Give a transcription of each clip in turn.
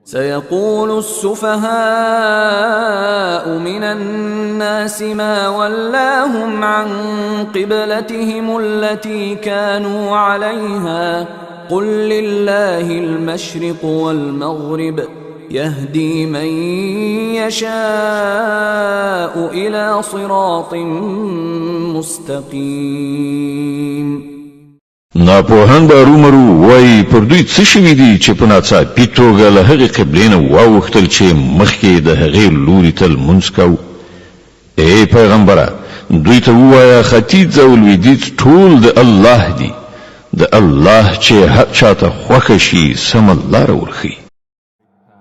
سيقول السفهاء من الناس ما ولاهم عن قبلتهم التي كانوا عليها قل لله المشرق والمغرب يهدي من يشاء إلى صراط مستقيم. ناپوهان به رومرو وای پر دوی څه شوي دي چې په ناڅاپي توګه له هغې قبلې نه واوښتل چې مخکې د هغې لوري ته لمونځ کوو. ای پیغمبره دوی ته ووایه ختیځ او لویدیځ ټول د الله دي، د الله چې هر چاته خوښه شي سمه لاره ورښیي.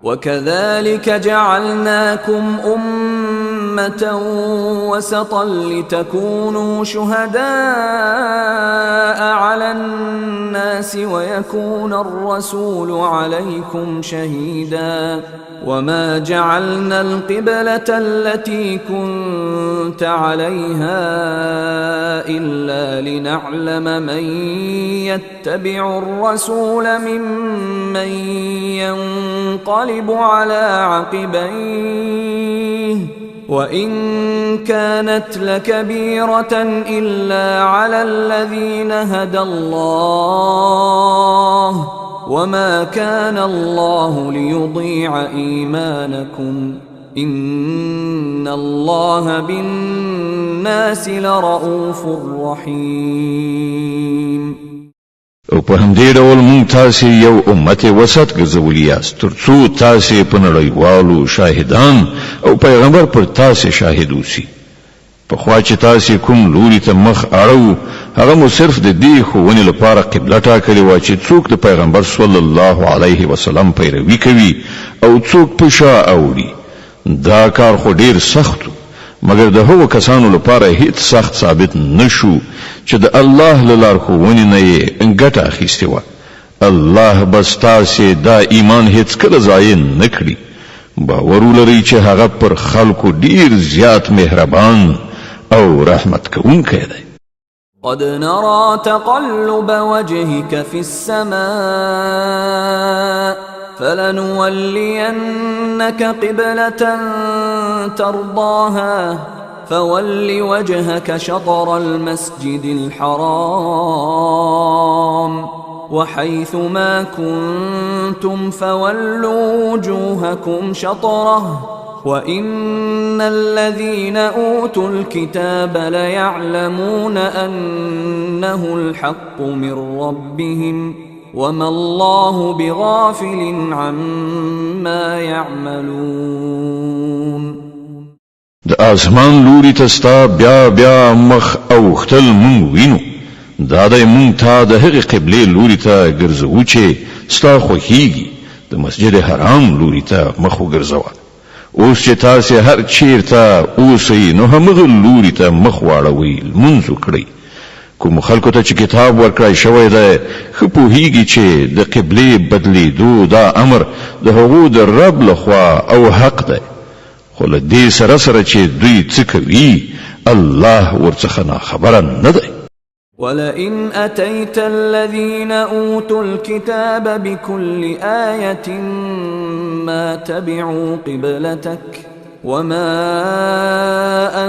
وكذلك جعلناكم أمة وسطا لتكونوا شهداء على الناس ويكون الرسول عليكم شهيدا وما جعلنا القبلة التي كنت عليها إلا لنعلم من يتبع الرسول ممن ينقلب على عقبيه وإن كانت لكبيرة إلا على الذين هدى الله وما كان الله ليضيع إيمانكم إن الله بالناس لرؤوف رحيم. او په همدې ډول مونږ تاسې یو امت وسط ګرځولي یاست تر څو تاسې په نړیوالو شاهدان او پیغمبر پر تاسې شاهد اوسي. پخوا چې تاسې کوم لوري ته مخ اړو هغه مو صرف د دې ښوونې لپاره قبله ټاکلې وه چې څوک د پیغمبر صلی الله علیه وسلم پیروي کوي او څوک په شا اوړي. دا کار خو ډیر سخت مګر د هغو کسانو لپاره هیڅ سخت ثابت نشو چې د الله له لارښوونې نه یې ګټه اخیستې وه. الله بس تاسې دا ایمان هیڅ کله ضایع نه کړي. باور ولرئ چې هغه پر خلکو ډیر زیات مهربان او رحمت کوونکی دی. قد نرى تقلب وجهك في السماء فلنولينك قبلة ترضاها فول وجهك شطر المسجد الحرام وحيث ما كنتم فولوا وجوهكم شطره وإن الذين أوتوا الكتاب ليعلمون أنه الحق من ربهم وما الله بغافل عما يعملون. د آسمان لوري تستا بیا بیا مخ او ختل مونږ وینو. دا د مونږ ته د هغې قبلې لوري ته ګرځو چې ستا خوښیږي. د مسجد حرام لوري ته مخ وګرځوه. اوس چې تاسې هر چیرته اوسئ نو همغه لوري ته مخ واړوئ لمونځ وکړئ. کوم خلکو ته چې کتاب ورکړی شوی دی ښه پوهیږي چې د قبلې بدلیدو دا امر د هغو د رب لخوا او حق دی. خو له دې سره سره چې دوی څه کوي الله ورڅخه ناخبره نه دی. ولئن أتيت الذين أوتوا الكتاب بكل آية ما تبعوا قبلتك وما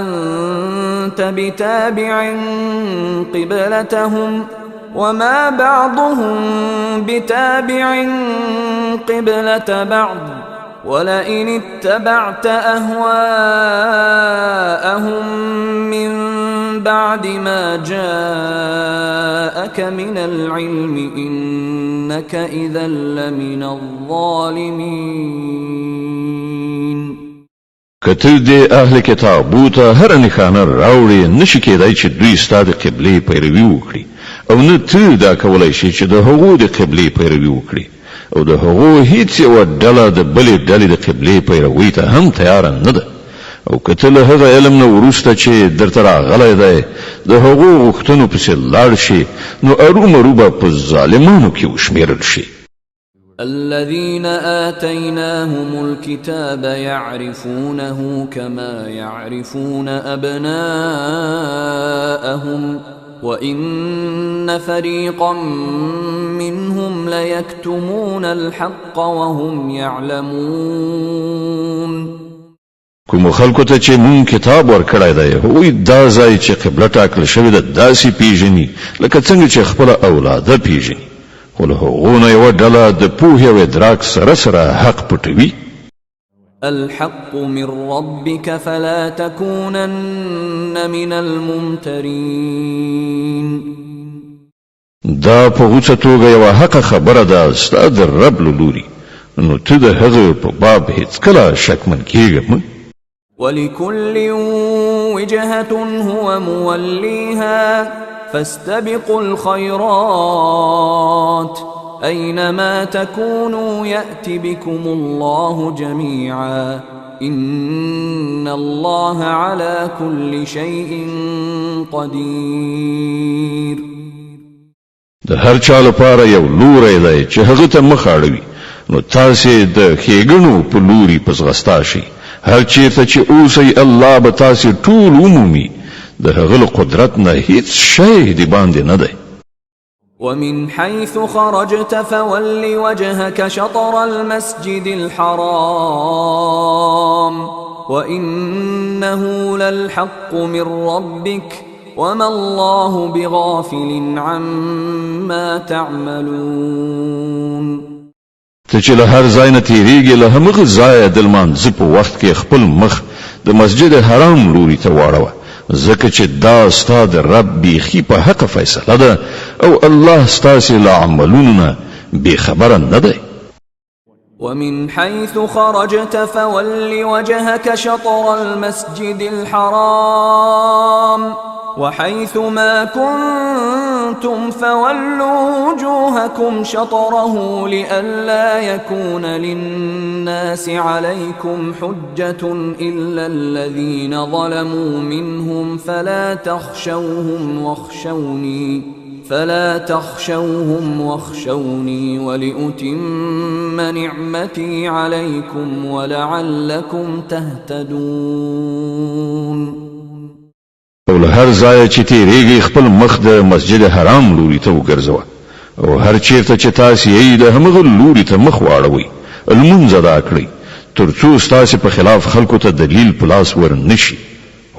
أنت بتابع قبلتهم وما بعضهم بتابع قبلة بعض ولئن اتبعت أهواءهم من بعد ما جاءك من العلم إنك إذا لمن الظالمين. کته د اهل کتابو ته هر نښانه راوړي نشي کېدای چې دوی ستاسو قبلې پیروي وکړي او نه ته دا کولای شي چې د هغو د قبلې پیروي وکړي او د هغو هیڅ یوه ډله د بلې ډلې د قبلې پیروي ته هم تیاره نه ده. او کته له هغه علم نه وروسته چې درته راغلی دی د هغو غوښتنو پسې لاړ شي نو ارومرو به په ظالمانو کې وشمېرل شي. الذين آتيناهم الكتاب يعرفونه كما يعرفون أبناءهم وإن فريقا منهم ليكتمون الحق وهم يعلمون. کوم خلکو ته چې مون کتاب ورکړای دی هغوی دا ځای چې قبله ټاکل شوې ده داسې پیژني لکه څنګه چې خپل اولاده پیژني، خو له هغو نه یوه ډله د پوهې او ادراک سره سره حق پټوي. الحق من ربك فلا تكونن من الممترين. دا په غوڅه توګه یوه حقه خبره ده ستا د رب له لوري، نو ته د هغه په باب هیڅکله شکمن کېږه مه. ولكل وجهة هو موليها فاستبقوا الخيرات أينما تكونوا يأت بكم الله جميعا إن الله على كل شيء قدير. د هر چا لپاره یو لوری دی چې هغه ته مخ اړوي، نو تاسې د ښېګڼو په لوري په ځغستا شئ. هر چیرته چې اوسئ الله به تاسې ټول ومومي، د هغه له قدرت نه هیڅ شی د باندې نه دی. ومن حيث خرجت فول وجهك شطر المسجد الحرام وإنه للحق من ربك وما الله بغافل عما تعملون. ته چې له هر ځای نه تېرېږې له همغه ځایه د لمانځه په وخت کې خپل مخ د مسجد حرام لوري ته واړوه، ځکه چې دا ستا د رب بیخي په حقه فیصله ده او الله ستاسې له عملونو نه بېخبره نه دی. ومن حيث خرجت فول وجهك شطر المسجد الحرام وحيث ما كنتم فولوا وجوهكم شطره لئلا يكون للناس عليكم حجة إلا الذين ظلموا منهم فلا تخشوهم واخشوني ولأتم نعمتي عليكم ولعلكم تهتدون. او له هر ځای چې تېرېږئ خپل مخ د مسجد حرام لوري ته وګرځوه، او هر چیرته چې تاسې یې د همغه لوري ته مخ واړوئ، لمونځ ادا کړئ تر څو ستاسې په خلاف خلکو ته دلیل په لاس ور نشي.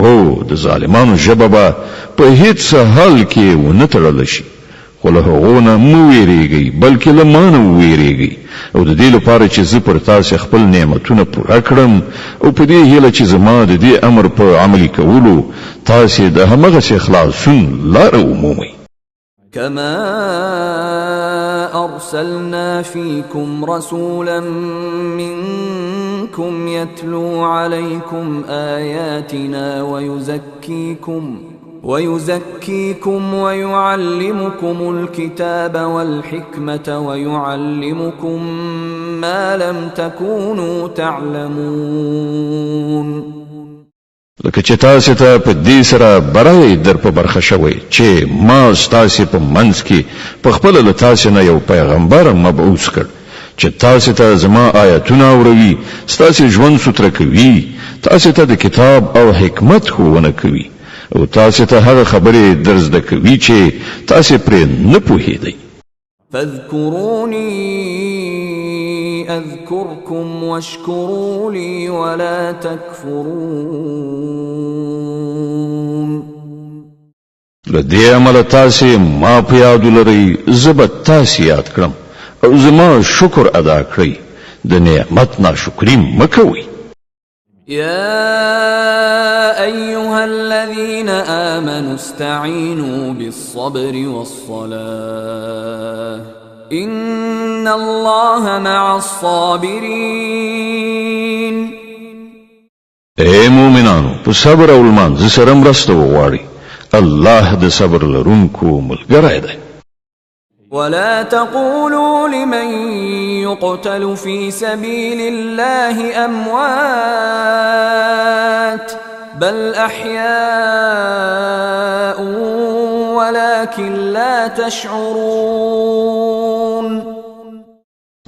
هو د ظالمانو ژبه به په هیڅ حال کې ونه تړلی شي، خو له هغو نه مه ویرېږئ بلکې له ما نه وویرېږئ، او د دې لپاره چې زه پر تاسې خپل نعمتونه پوره کړم، او په دې هیله چې زما د دې امر په عملي کولو تاسې د همغسې خلاصون لاره ومومئ. كما أرسلنا فيكم رسولا منكم يتلو عليكم آياتنا ويزكيكم ويعلمكم الكتاب والحكمة ويعلمكم ما لم تكونوا تعلمون. لکه چې تاسې ته په دې سره برای در په برخه شوی چې ما ستاسې په منځ کې په خپله له تاسې نه یو پیغمبر مبعوث کړ چې تاسې ته زما آیتونه اوروي، ستاسې ژوند سوتره کوي، تاسې ته د کتاب او حکمت ښوونه کوي، او تاسې ته هغه خبرې در زده کوي چې تاسې پرې نه پوهېدئ. فاذكروني أذكركم واشكروا لي ولا تكفرون. لدې عمله تاسې ما په یاد ولرئ، زه به تاسې یاد کړم او زما شکر ادا کړئ، د نعمت ناشکري مه کوئ. يا أيها الذين آمنوا استعينوا بالصبر والصلاة إن الله مع الصابرين. اے مومنانو په صبر او لمانځه سره مرسته وغواړئ، الله د صبر لرونکو ملګری دی. ولا تقولوا لمن يقتل في سبيل الله أموات بل أحياء ولكن لا تشعرون.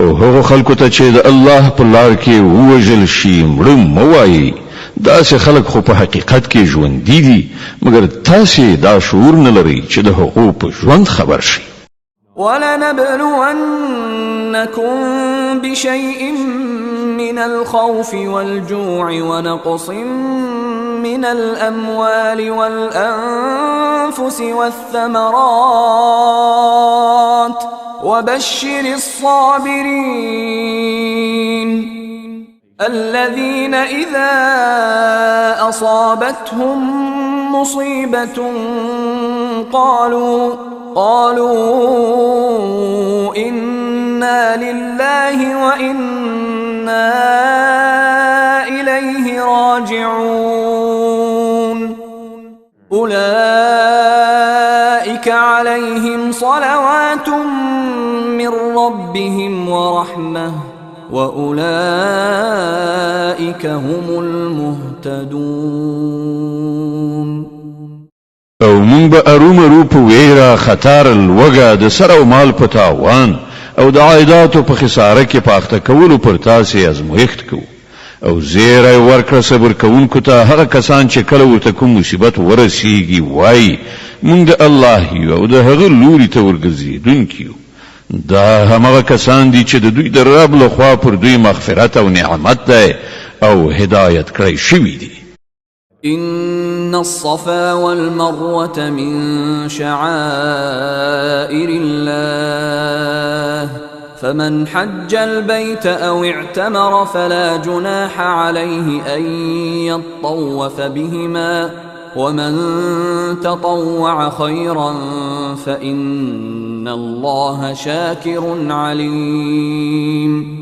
او هغه خلکو ته چې د الله په لار کې ووژل شي مړه مه وایئ، داسې خلک خو په حقیقت کې ژوندي دي مګر تاسې دا شعور نه لرئ چې د هغو په ژوند خبر شئ. ولنبلونكم بشيء من الخوف والجوع ونقص من الأموال والأنفس والثمرات وبشر الصابرين الذين إذا أصابتهم مصيبة قالوا إنا لله وإنا إليه راجعون أولئك عليهم صلوات من ربهم ورحمة وأولئك هم المهتدون. او مونږ به ارومرو په ویره خطر الوګه د سر او مال په تاوان او د عایداتو په خساره کې پاخته کولو پر تاسې ازمویښت کوو او زیری ورکړه صبر کوونکو ته هغه کسان چې کله ورته کوم مصیبت ورسیږي وایي مونږ د الله یو او د هغه لوري ته ورګرځېدونکي یو. دا همغه کسان دي چې د دوی د رب لخوا پر دوی مغفرت او نعمت دی او هدایت کړی شوي دي. إن الصفا والمروة من شعائر الله فمن حج البيت أو اعتمر فلا جناح عليه أن يطوف بهما ومن تطوع خيرا فإن الله شاكر عليم.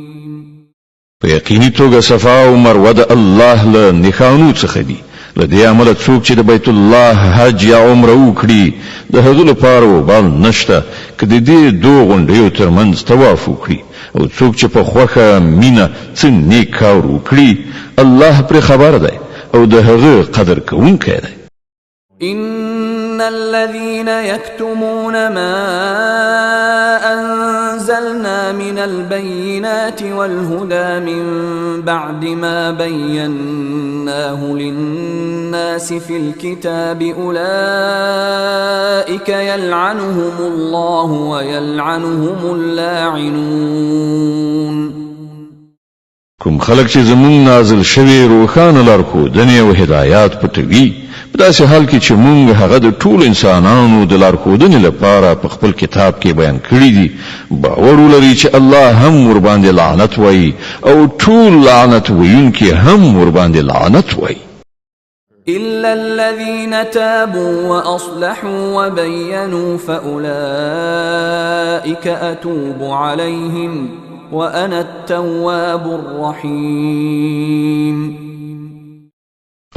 په یقیني توګه صفا او مروه د الله له نښانو څخه دي. لدې عمله څوک چې د بیت الله حج یا عمره وکړي د هغه لپاره وبال نشته که د دې دوه غونډیو ترمنځ طواف وکړي او څوک چې په خوښه مینه څه نیک کار وکړي الله پرې خبر دی او د هغه قدر کوونکی دی. إن الذين يكتمون ما أنزلنا من البينات والهدى من بعد ما بيناه للناس في الكتاب أولئك يلعنهم الله ويلعنهم اللاعنون. کوم خلق چې زمون نازل شوی روخانه لارښودنې او هدایات پټوي په داسې حال کې چې مونږ هغه د ټول انسانانو د لارښودنې لپاره په خپل کتاب کې بیان کړی دي باور ولري چې الله هم ور باندې لعنت وایي او ټول لعنت ویونکي هم ور باندې لعنت وایي. إلا الذين تابوا وأصلحوا وبينوا فأولئك أتوب عليهم وأنا التواب الرحيم.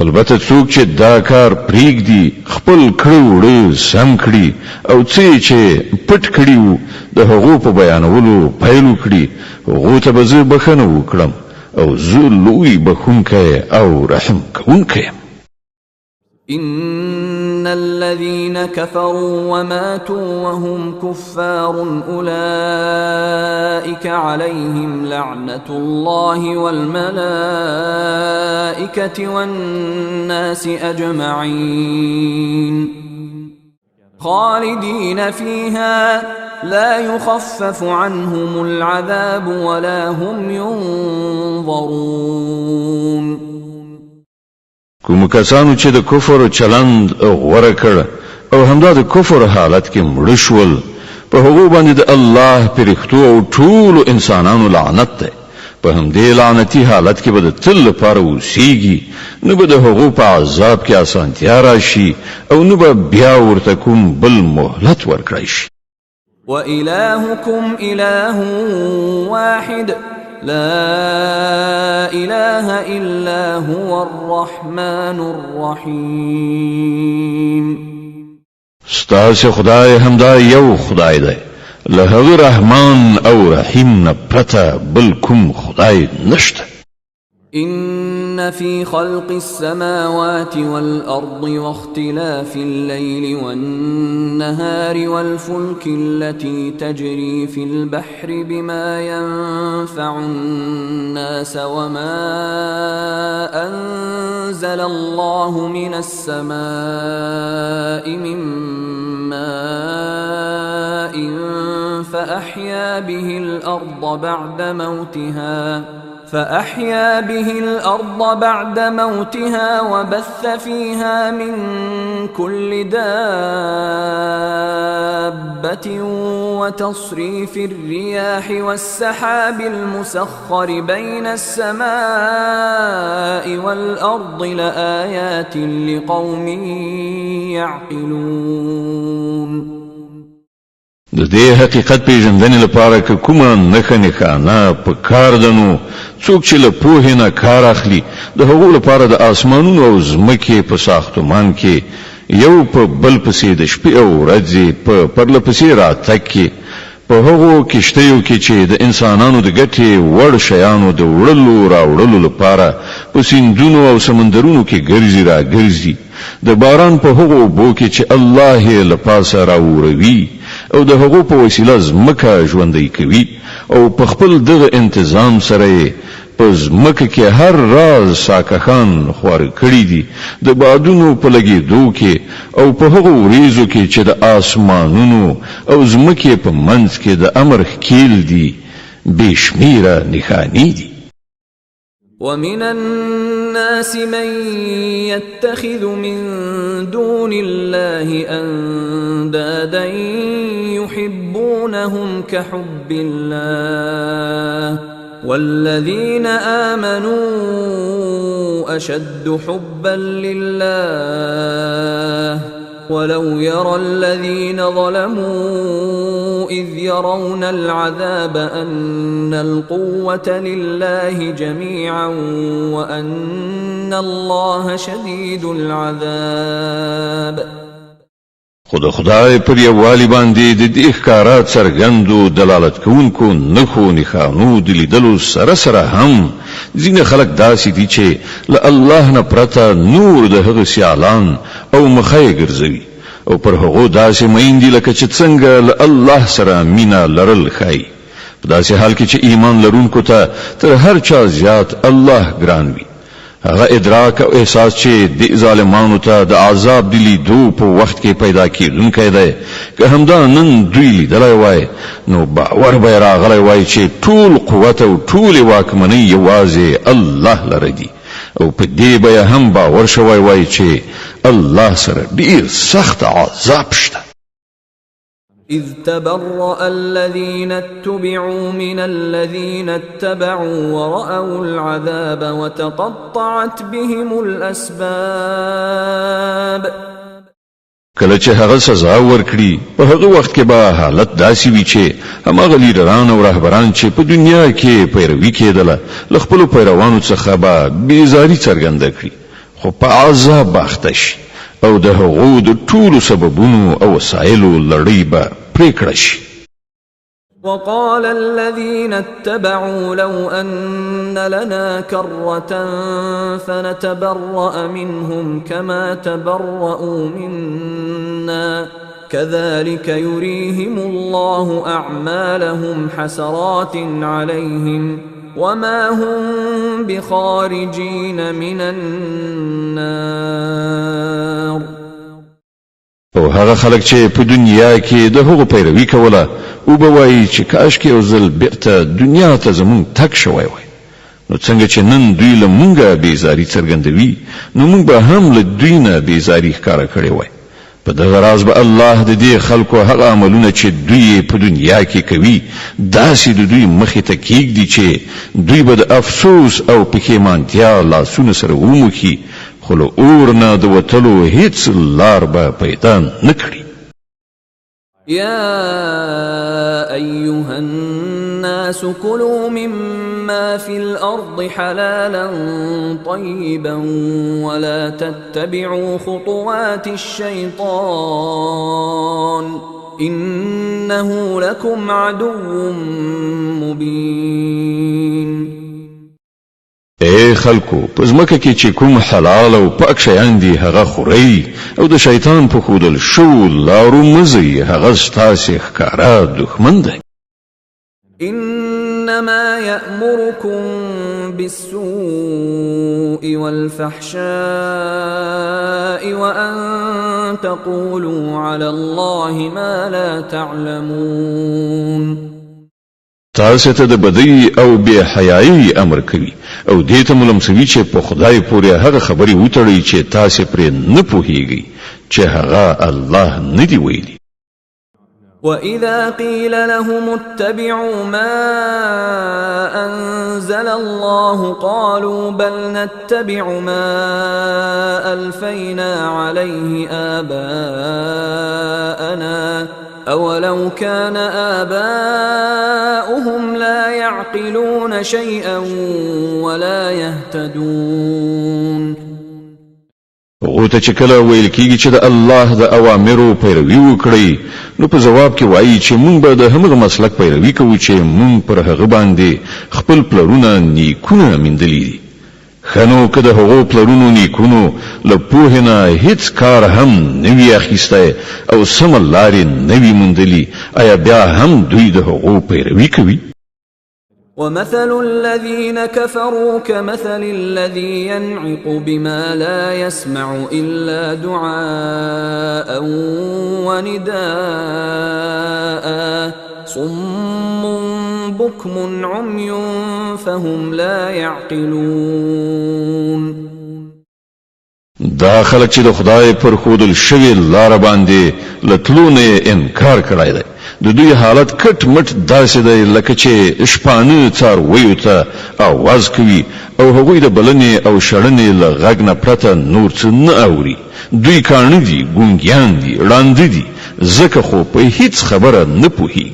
البته څوک چې دا کار پریږدي خپل کړو سم کړي او چې پټ کړي د هغو په بیانولو پیل کړي هغه ته به زه بخښنه وکړم او زه لوی بخښونکی او رحم کوونکی. إن الذين كفروا وماتوا وهم كفار أولئك عليهم لعنة الله والملائكة والناس أجمعين خالدين فيها لا يخفف عنهم العذاب ولا هم ينظرون. کوم کسانو چې د کفر چلند غوړه کړ او همدا د کفر حالت کې مړ شول په هغه باندې د الله پرختو او ټول انسانانو لعنت ده. په همدې لعنتی حالت کې به د تل لپاره اوسېږي نه به د هغو په عذاب کې اسانتیا راشي او نه به بیا ورته کوم بل مهلت ورکړی شي. وإلهكم إله واحد لا إله إلا هو الرحمن الرحيم. ستاسو خدای همدا یو خدای دی له هغه رحمان او رحیم نه پرته بل کوم خدای نشته. إن في خلق السماوات والأرض واختلاف الليل والنهار والفلك التي تجري في البحر بما ينفع الناس وما أنزل الله من السماء من ماء فأحيا به الأرض بعد موتها وبث فيها من كل دابة وتصريف الرياح والسحاب المسخر بين السماء والأرض لآيات لقوم يعقلون. د دې حقیقت پیژندنې لپاره که کومه نښه نښانه په کار ده نو څوک چې له پوهې نه کار اخلي د هغو لپاره د آسمانونو او ځمکې په ساختمان کې یو په بل پسې د شپې او ورځې په پرله پسې راتګ کې په هغو کښتیو کې چې د انسانانو د ګټې وړ شیانو د وړلو راوړلو لپاره په سیندونو او سمندرونو کې ګرځي را ګرځي د باران په هغو اوبو کې چې الله یې له پاسه راوروي او د هغو په وسیله ځمکه ژوندۍ کوي او په خپل دغه انتظام سره په ځمکه کې هر راز ساکخان خوار کړي دي د بادونو په لګېدو کې او په هغو وریځو کې چې د آسمانونو او ځمکې په منځ کې د امر ښکیل دي بې شمیره نښانې دي. ومن الناس من يتخذ من دون الله أندادا يحبونهم كحب الله والذين آمنوا أشد حبا لله ولو يرى الذين ظلموا إذ يرون العذاب أن القوة لله جميعا وأن الله شديد العذاب. خدای پر یووالي باندې د دې ښکارات څرګندو دلالت کوونکو نښو نښانو د لیدلو سره سره هم ځینې خلک داسې دي چې له الله نه پرته نور د هغه سیالان او مخې ګرځوي او پر هغو داسې میندې لکه چې څنګه له الله سره مینا لرل ښایي په داسې حال کې چې ایمان لرونکو ته تر هر چا زیات الله ګران وي. هغه ادراک او احساس چې د ظالمانو ته د عذاب د لیدو په وخت کې پیدا کیدونکی دی که همدا نن دوی لیدلی وای نو باور به راغلی وای چې ټول قوت او ټول واکمنۍ یوازې الله لره دي او په دې به هم باور شوی وای چې الله سره ډیر سخت عذاب شته. إذ تبرأ الذين اتبعوا من الذين اتبعوا ورأوا العذاب وتقطعت بهم الأسباب. کله چې هغه سزا ورکړي په هغه وخت کې به حالت داسې وي چې هماغه لیډران او رهبران چې په دنیا کې پیروي کېدله له خپلو پیروانو څخه به بیزاري څرګنده کړي خو په عذاب باخته شي او د هغو د ټولو سببونو او وسایلو لړۍ به پرې کړه شي. وقال الذين اتبعوا لو أن لنا كرة فنتبرأ منهم كما تبرؤوا منا كذلك يريهم الله أعمالهم حسرات عليهم وما هم بخارجين من النار. او هغه خلک چې په دنیا کې د هغو پیروي کوله او به وایي چې کاش کې یو ځل بیرته دنیا ته زمونږ تګ شوی وای نو څنګه چې نن دوی له مونږه بیزاري څرګندوي نو مونږ به هم له دوی نه بیزاري ښکاره کړې وای. په دغه راز به الله د دې خلکو هغه عملونه چې دوی په دنیا کې کوي داسې د دوی مخې ته کېږدي چې دوی به د افسوس او پښیمانتیا لاسونه سره وموښي خو له اور نه د وتلو هیڅ لار به پیدا نه کړي. يا أيها الناس كلوا مما في الأرض حلالا طيبا ولا تتبعوا خطوات الشيطان إنه لكم عدو مبين. اے خلکو پزمکه کې چې کوم حلال او پاک شیان دي هغه خوري او د شیطان په خودل شو لارو مزي هغه ستاسو ښکارا دښمن دی. إن إنما يأمركم بالسوء والفحشاء وأن تقولوا على الله ما لا تعلمون. تاسو ته د بدی او بے حیايي امر کوي او دې ته ملمسوي چې په خدای پورې هغه خبري وتړي چې تاسو پرې نه پوهیږئ چې هغه الله نه دی ویلي. وَإِذَا قِيلَ لَهُمُ اتَّبِعُوا مَا أَنزَلَ اللَّهُ قَالُوا بَلْ نَتَّبِعُ مَا أَلْفَيْنَا عَلَيْهِ آبَاءَنَا أَوَلَوْ كَانَ آبَاؤُهُمْ لَا يَعْقِلُونَ شَيْئًا وَلَا يَهْتَدُونَ. غوته چې کله ویل کیږي چې د الله د اوامرو پیروي وکړي نو په جواب کې وایي چې مونږ به د همغه مسلک پیروي کوو چې مونږ پر هغه باندې خپل پلرونه نیکونه میندلي دي. خنو که د هغو پلرونو نیکونو له پوهې نه هیڅ کار هم نه وي اخیستی او سمه لارې نه وي موندلي، آیا بیا هم دوی د هغو پیروي کوي؟ وَمَثَلُ الَّذِينَ كَفَرُوا كَمَثَلِ الَّذِي يَنْعِقُ بِمَا لَا يَسْمَعُ إِلَّا دُعَاءً وَنِدَاءً صُمٌّ بُكْمٌ عُمْيٌ فَهُمْ لَا يَعْقِلُونَ. دا خلک چې د خدای پر خودل شوی لار باندې لټلونه انکار کړای دی، د دوی حالت کټ مټ داسې دی لکه چې شپانه څارویو ته आवाज کوي او هغوی د بلنې او شړنې له غږ نه پرته نور څه نه اوري. دوی کاڼه دي، ګونګیان دي، ړانده دي، ځکه خو په هیڅ خبره نه پوهیږي.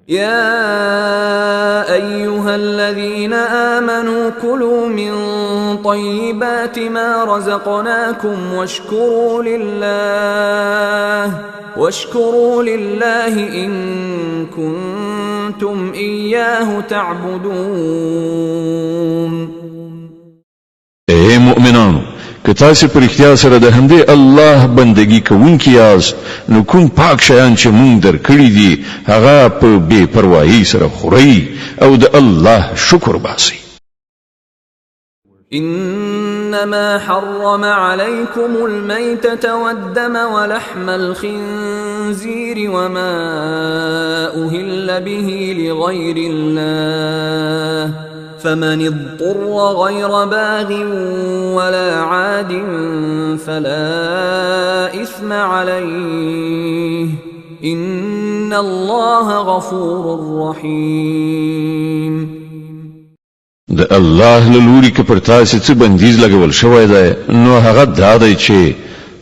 يا أيها الذين آمنوا كلوا من طيبات ما رزقناكم واشكروا لله إن كنتم إياه تعبدون. اے مؤمنانو، که تاسو پر اختیار سره د همدې الله بندگی کوونکی یاست نو کوم پاک شیان چې مونږ درکړي دي هغه په بے پروايي سره خورئ او د الله شکر باسئ. إنما حرم عليكم الميتة والدم ولحم الخنزير وما أهل به لغير الله فمن اضطر غير باغ ولا عاد فلا إثم عليه إن الله غفور رحيم. د الله له لوري که پر تاسو څه بندیز لګول شوی دی نو هغه دا دی چې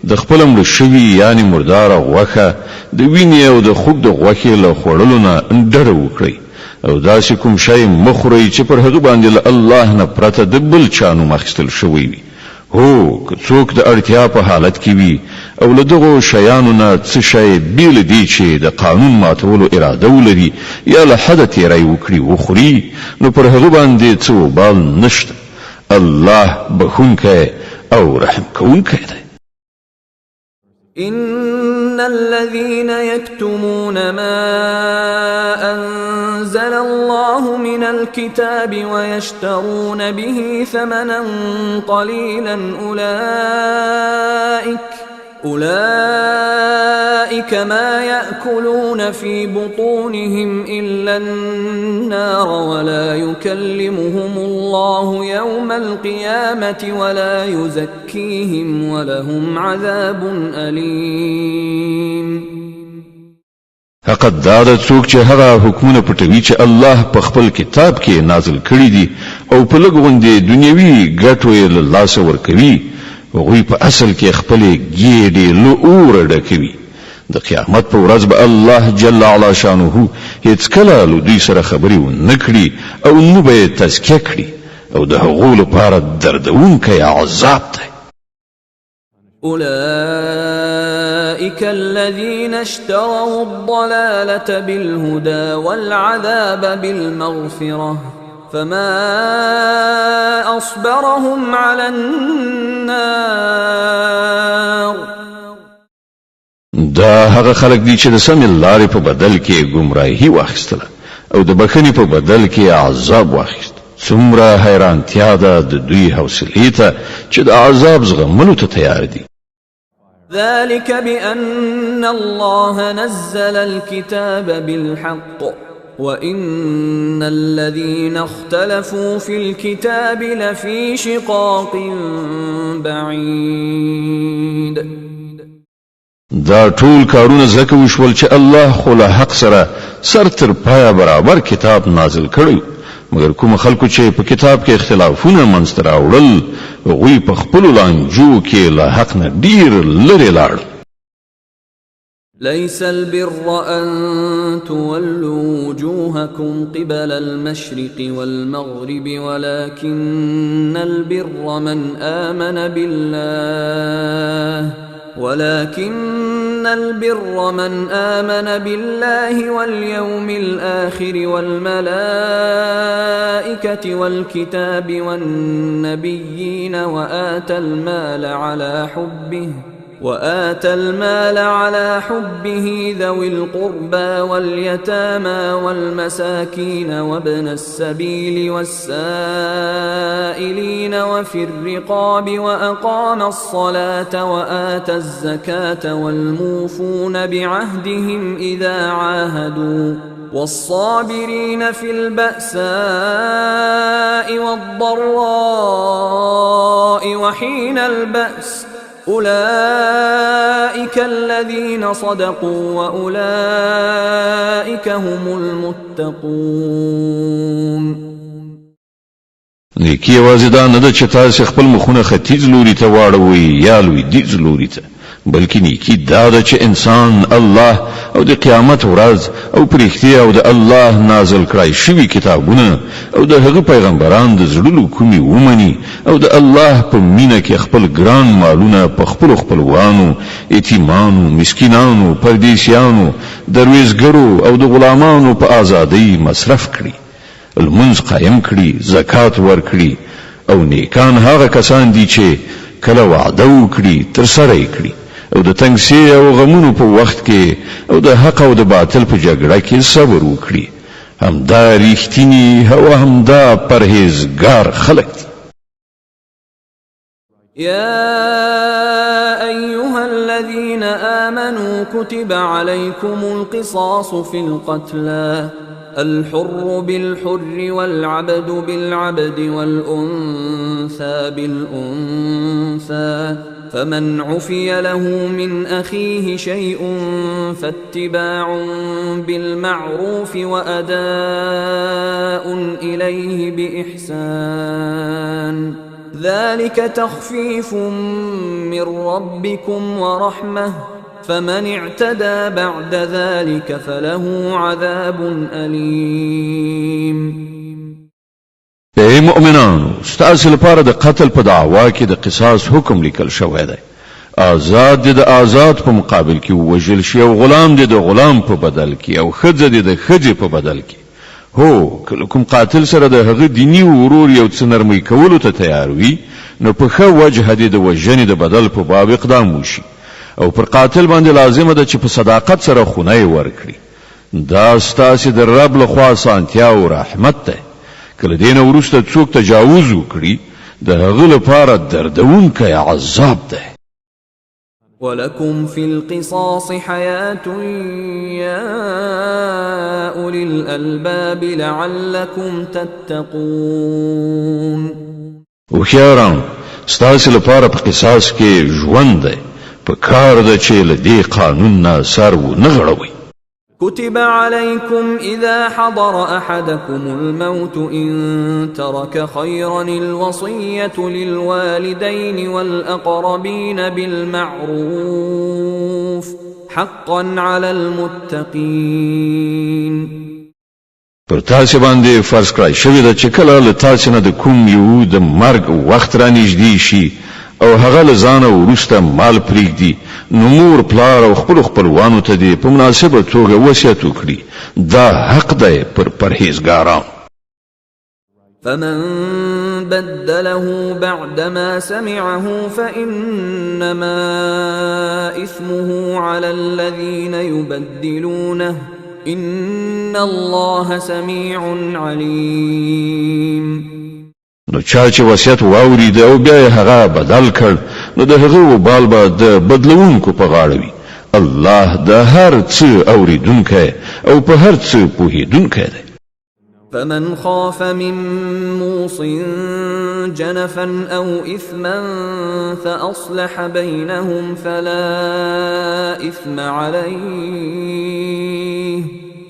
د خپل مړ شوي یعنی مردار غوښه د وینې او د خوږ د غوښې له خوړلو نه ډډه وکړئ او داسې کوم شی مخورئ چې پر هغه باندې له الله نه پرته د بل چا نوم اخیستل شوی وي. هو که څوک د اړتیا په حالت کې وي او له دغو شیانو نه څه شی بیل دی چې د قانون ماتولو اراده ولري یا له حده تیری وکړي وخوري نو پر هغه باندې څه وبال نشته. الله بخونکی او رحم کوونکی دی. إن الذين يكتمون ما أنزل الله من الكتاب ويشترون به ثمنا قليلا أولئك ما يأكلون في بطونهم إلا النار ولا يكلمهم الله يوم القيامة ولا يزكيهم ولهم عذاب أليم. حقد دا څوک چې هغه حکمونه پټوي چې الله په خپل کتاب کې نازل کړي دي او په لګوندې دنیوي ګټو یې له لاسه ورکوي هغوی په اصل کې خپل ګېډې له اوره ډکوي. د قیامت په ورځ به الله جل علا شانه هیڅ کله له دوی سره خبرې ونه کړي او نه به یې تزکیه کړي او د هغو لپاره دردونکی عذاب دی. أولئك الذين اشتروا الضلالة بالهدى والعذاب بالمغفرة فما أصبرهم على النار. دا هغه خلک دي چې د سمې لارې په بدل کې ګمراهي واخیستله او د بخنی په بدل کې عذاب واخیست. څومره حیرانتیا ده د دوی حوصلې ته چې د عذاب زغملو ته تیار دي. ذلك بأن الله نزل الكتاب بالحق وإن الذين اختلفوا في الكتاب لفي شقاق بعيد. دا ټول کارونه زکه وشول چې الله خو له حق سره سر تر پایه برابر کتاب نازل کړی، مګر کوم خلکو چې په کتاب کې اختلافونه منځته راوړل هغوی په خپلو لانجو کې له حق نه ډیر لرې لاړل. ليس البر أن تولوا وجوهكم قبل المشرق والمغرب ولكن البر من آمن بالله واليوم الآخر والملائكة والكتاب والنبيين وآتى المال على حبه ذوي القربى واليتامى والمساكين وابن السبيل والسائلين وفي الرقاب وأقام الصلاة وآتى الزكاة والموفون بعهدهم إذا عاهدوا والصابرين في البأساء والضراء وحين البأس أولئك الذين صدقوا وأولئك هم المتقون. نیکی یوازې دا نه ده چې تاسې خپل مخونه ختیځ لوري ته واړوئ یا لویدیځ لوري ته، بلکې نیکی دا ده چې انسان الله او د قیامت ورځ او په رښتیا او د الله نازل کړای شوي کتابونه او د هغه پیغمبران د زړونو کومې ومني او د الله په مینه کې خپل ګران مالونه په خپلو خپلوانو، یتیمانو، مسکینانو، پردیسیانو، درویزګرو او د غلامانو په ازادۍ مصرف کړي، المنځ قایم کړي، زکات ورکړي، او نیکان هغه کسان دي چې کله وعده وکړي ترسره یې کړي، او د تنګسي او غمونو په وخت کې او د حق او د باطل په جګړه کې صبر وکړي. همدا ریښتینی او همدا پرهیزګار خلک دي. يا أيها الذين آمنوا كتب عليكم القصاص في القتلى الحر بالحر والعبد بالعبد والأنثى بالأنثى فمن عفي له من أخيه شيء فاتباع بالمعروف وأداء إليه بإحسان ذلك تخفيف من ربكم ورحمة فمن اعتدى بعد ذلك فله عذاب أليم. ای مؤمنانو، ستاسو لپاره د قتل په دعوا کې د قصاص حکم لیکل شوی دی. آزاد د آزاد په مقابل کې وژل شي او غلام د غلام په بدل کې او ښځه د ښځې په بدل کې. هو کله کوم قاتل سره د هغه دینی ورور یو څه نرمي کولو ته تیار وي نو په ښه وجه د وژنې د بدل په باب اقدام وشي، او پر قاتل باندې لازمه ده چې په صداقت سره خونه ورکړي. دا ستاسو د رب له خوا سانتیا او رحمت ده. کله دین وروسته څوک تجاوز وکړي د هغه لپاره دردونکی عذاب ده. ولكم في القصاص حياة يا أولي الألباب لعلكم تتقون. وخياران ستاسو لپاره په قصاص کې ژوند ده، په کار ده چې له دې قانون نه سر و نه غړوي. كتب عليكم إذا حضر أحدكم الموت إن ترك خيرا الوصية للوالدين والأقربين بالمعروف حقا على المتقين. پر تاسو باندې فرض کړی شوی ده چې کله له تاسو نه د کوم یو د مرګ وخت را نږدې شي او هغه له ځانه وروسته مال پرېږدي، نو مور پلار او خپلوانو ته دې په مناسبه توګه وصیت وکړي. دا حق دی پر پرهیزګارانو. فمن بدله بعدما سمعه فإنما إثمه على الذين يبدلونه إن الله سميع عليم. نو چا چې وصیت واورید او بیا هغه بدل کړ نو د هغه وبال به د بدلونکو په غاړه وي. الله د هر څه اوریدونکی او په هر څه پوهیدونکی دی. فمن خاف من موص جنفا أو إثما فأصلح بينهم فلا إثم عليه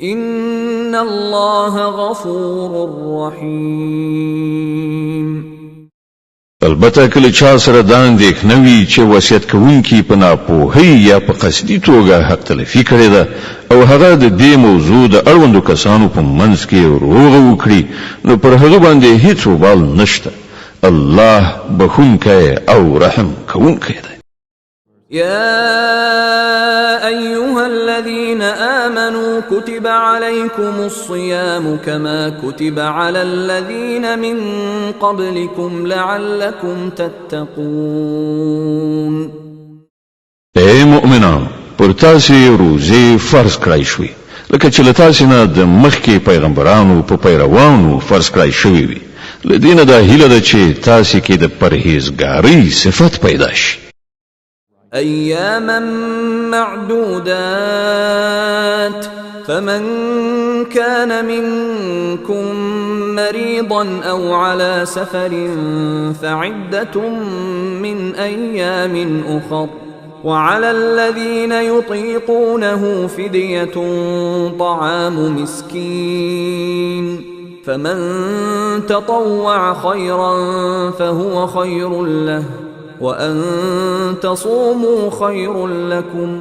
إن الله غفور رحيم. البته کله چا سره دا اندېښنه وي چې وصیت کوونکی په ناپوهۍ یا په قصدي توګه حق تلفي کړې ده او هغه د دې موضوع د اړوندو کسانو په منځ کې روغه وکړي نو پر هغه باندې هیڅ وبال نشته. الله بخونکی او رحم کوونکی دی. يا أيها الذين آمنوا كتب عليكم الصيام كما كتب على الذين من قبلكم لعلكم تتقون. اے مؤمنان پر تاسو روزه فرض کړئ شوي لکه چې له تاسو نه د مخکې پیغمبرانو په پیروانو فرض کړئ شوي وي. لدینه دا هیله ده چې تاسو کې د پرهیزګارۍ صفت پیدا شي. أياما معدودات فمن كان منكم مريضا أو على سفر فعدة من أيام أخر وعلى الذين يطيقونه فدية طعام مسكين فمن تطوع خيرا فهو خير له وأن تصوموا خير لكم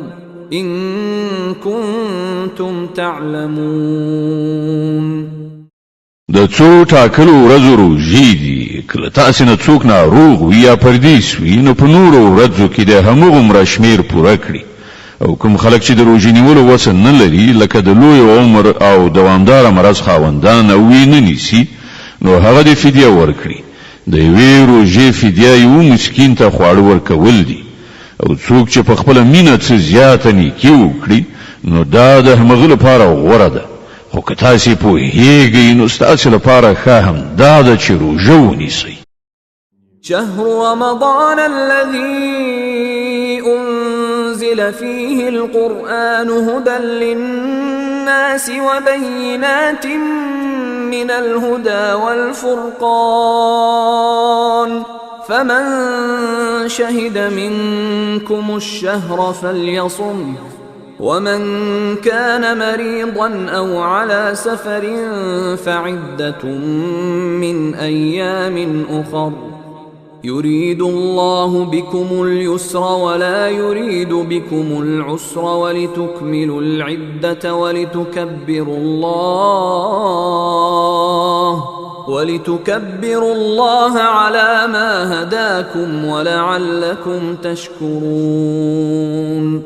إن كنتم تعلمون. د څو ټاکلو ورځو روژې دي کله تاسو نه څوک ناروغ وي یا پردیس وي نو په نورو ورځو کې د همغومره شمېر پوره کړي او کوم خلک چې د روژې نیولو وس نه لري لکه د لوی عمر او دوامداره مرض خاوندان او وی نه نیسي نو هغه د فدیه ورکړي. د یوې روژې فدیه یو مسکین ته خواړه ورکول دي او څوک چې په خپله مینه څه زیاته نیکي وکړي نو دا د همغه لپاره غوره ده. خو که تاسې پوهیږئ نو ستاسې لپاره ښه هم دا ده چې روژه ونیسئ. شهر رمضان الذي أنزل فيه القرآن هدى للناس وبينات من الهدى والفرقان فمن شهد منكم الشهر فليصم ومن كان مريضا أو على سفر فعدة من أيام أخر يريد الله بكم اليسر ولا يريد بكم العسر ولتكملوا العدة ولتكبروا الله على ما هداكم ولعلكم تشكرون.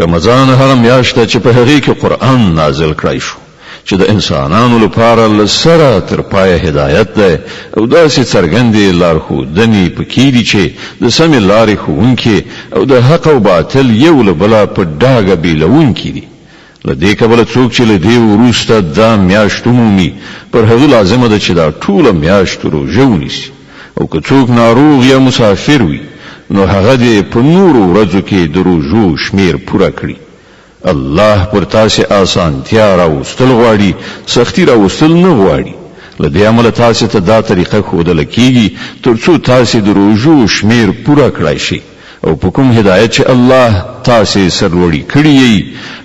رمضان هغه میاشت چې په هغې کې قرآن نازل کړی شو چې د انسانانو لپاره له سره تر پایه هدایت ده او داسې څرګندې لارښودنې پکې دي چې د سمې لارې ښوونکي او د حق او باطل یو له بله په ډاګه بیلونکي دي. له دې کبله څوک چې له دې وروسته دا میاشت ومومي پر هغه لازمه ده چې دا ټوله میاشت روژه ونیسي او که څوک ناروغ یا مسافر وي نو هغه دې په نورو ورځو کې د روژو شمېر پوره کړي. الله پر تاسو آسانتیا راوستل غواړي سختی راوستل نه غواړي. له دې امله تاسو ته دا طریقه ښودل کیږي ترڅو تاسو د روژو شمېر پوره کړئ شي او په کوم هدایت چې الله تاسو سرلوړي کړی یې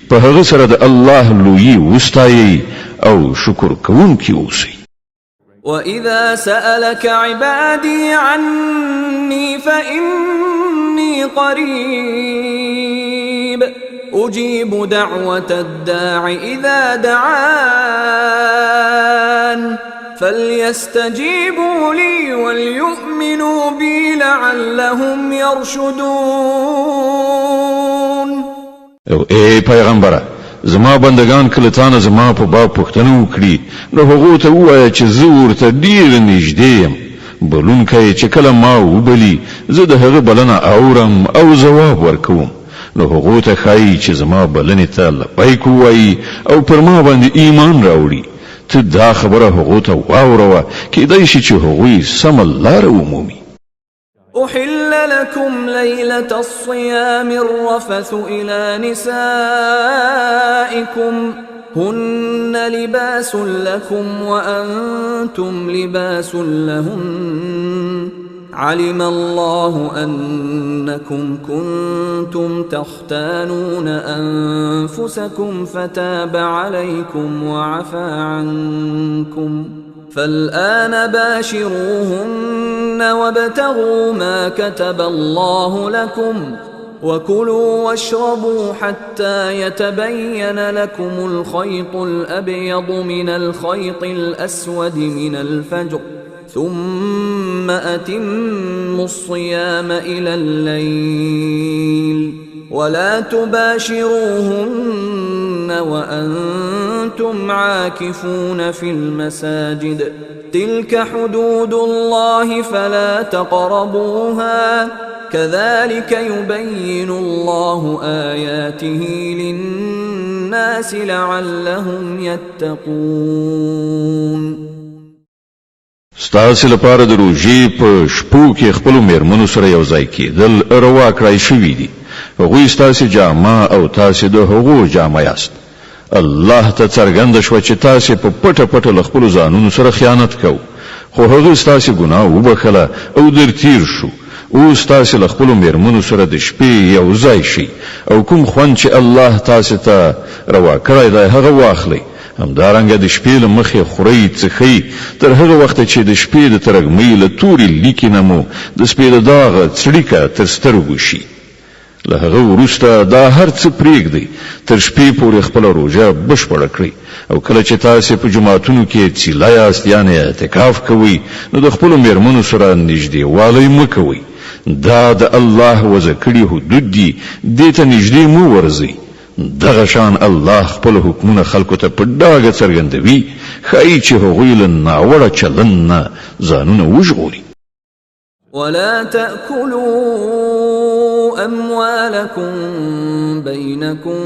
په هغه سره د الله لویي وستایي او شکر کوونکي اوسئ. وإذا سألك عبادي عني فإني قريب أجيب دعوة الداع إذا دعان فليستجيبوا لي وليؤمنوا بي لعلهم يرشدون. او اے پیغمبره زما بندگان کله تانه زما په باب پوښتنه وکړي نو هغه ته ووایه چې زه ورته ډیر نږدې یم بلونکی چې کله ما وبلی زه د هغه بلنه اورم او ځواب ورکوم نو هغو ته ښایي چې زما بلنې ته لبیک ووایي او پر ما باندې ایمان راوړي. ته دا خبره هغو ته واوروه، کیدای شي چې هغوی سمه لاره ومومي. أحل لكم ليلة الصيام الرفث إلى نسائكم هن لباس لكم وأنتم لباس لهن علم الله أنكم كنتم تختانون أنفسكم فتاب عليكم وعفى عنكم فالآن باشروهن وابتغوا ما كتب الله لكم وكلوا واشربوا حتى يتبين لكم الخيط الأبيض من الخيط الأسود من الفجر ثم أتموا الصيام إلى الليل ولا تباشروهن وأنتم عاكفون في المساجد تلك حدود الله فلا تقربوها كذلك يبين الله آياته للناس لعلهم يتقون. ستاسو لپاره د روژې په شپو کې خپل میرمنو سره یو ځای کېدل روا کړای شوي دي. هغوی ستاسو جامه او تاسو د هغو جامه یاست. الله ته څرګنده شوه چې تاسو په پټه پټه له خپلو ځانونو سره خیانت کوئ، خو هغه ستاسو ګناه وبخله او در تیر شو. اوس تاسو له خپلو میرمنو سره د شپې یو ځای شئ او کوم خوند چې الله تاسو ته روا کړی دی هغه واخلئ. همدارنګه د شپې له مخې خورئ څښئ تر هغه وخته چې د شپې د ترږمۍ له تورې لیکې نه مو د سپې د داغه څړیکه تر سترګو شي. له هغه وروسته دا هر څه پرېږدئ، تر شپې پورې خپله روژه بشپړه کړئ. او کله چې تاسو په جماعتونو کې څیله یاست یعنې اعتکاف کوئ نو د خپلو میرمنو سره نږدېوالی مه کوئ. دا د الله وضع کړي حدود دي، دې ته نږدې مو ورځئ. دغه شان الله خپل حکمونه خلکو ته په ډاګه څرګندوي، ښایي چې هغوی له ناوړه چلند نه ځانونه وژغوري. ولا تأكلوا أموالكم بينكم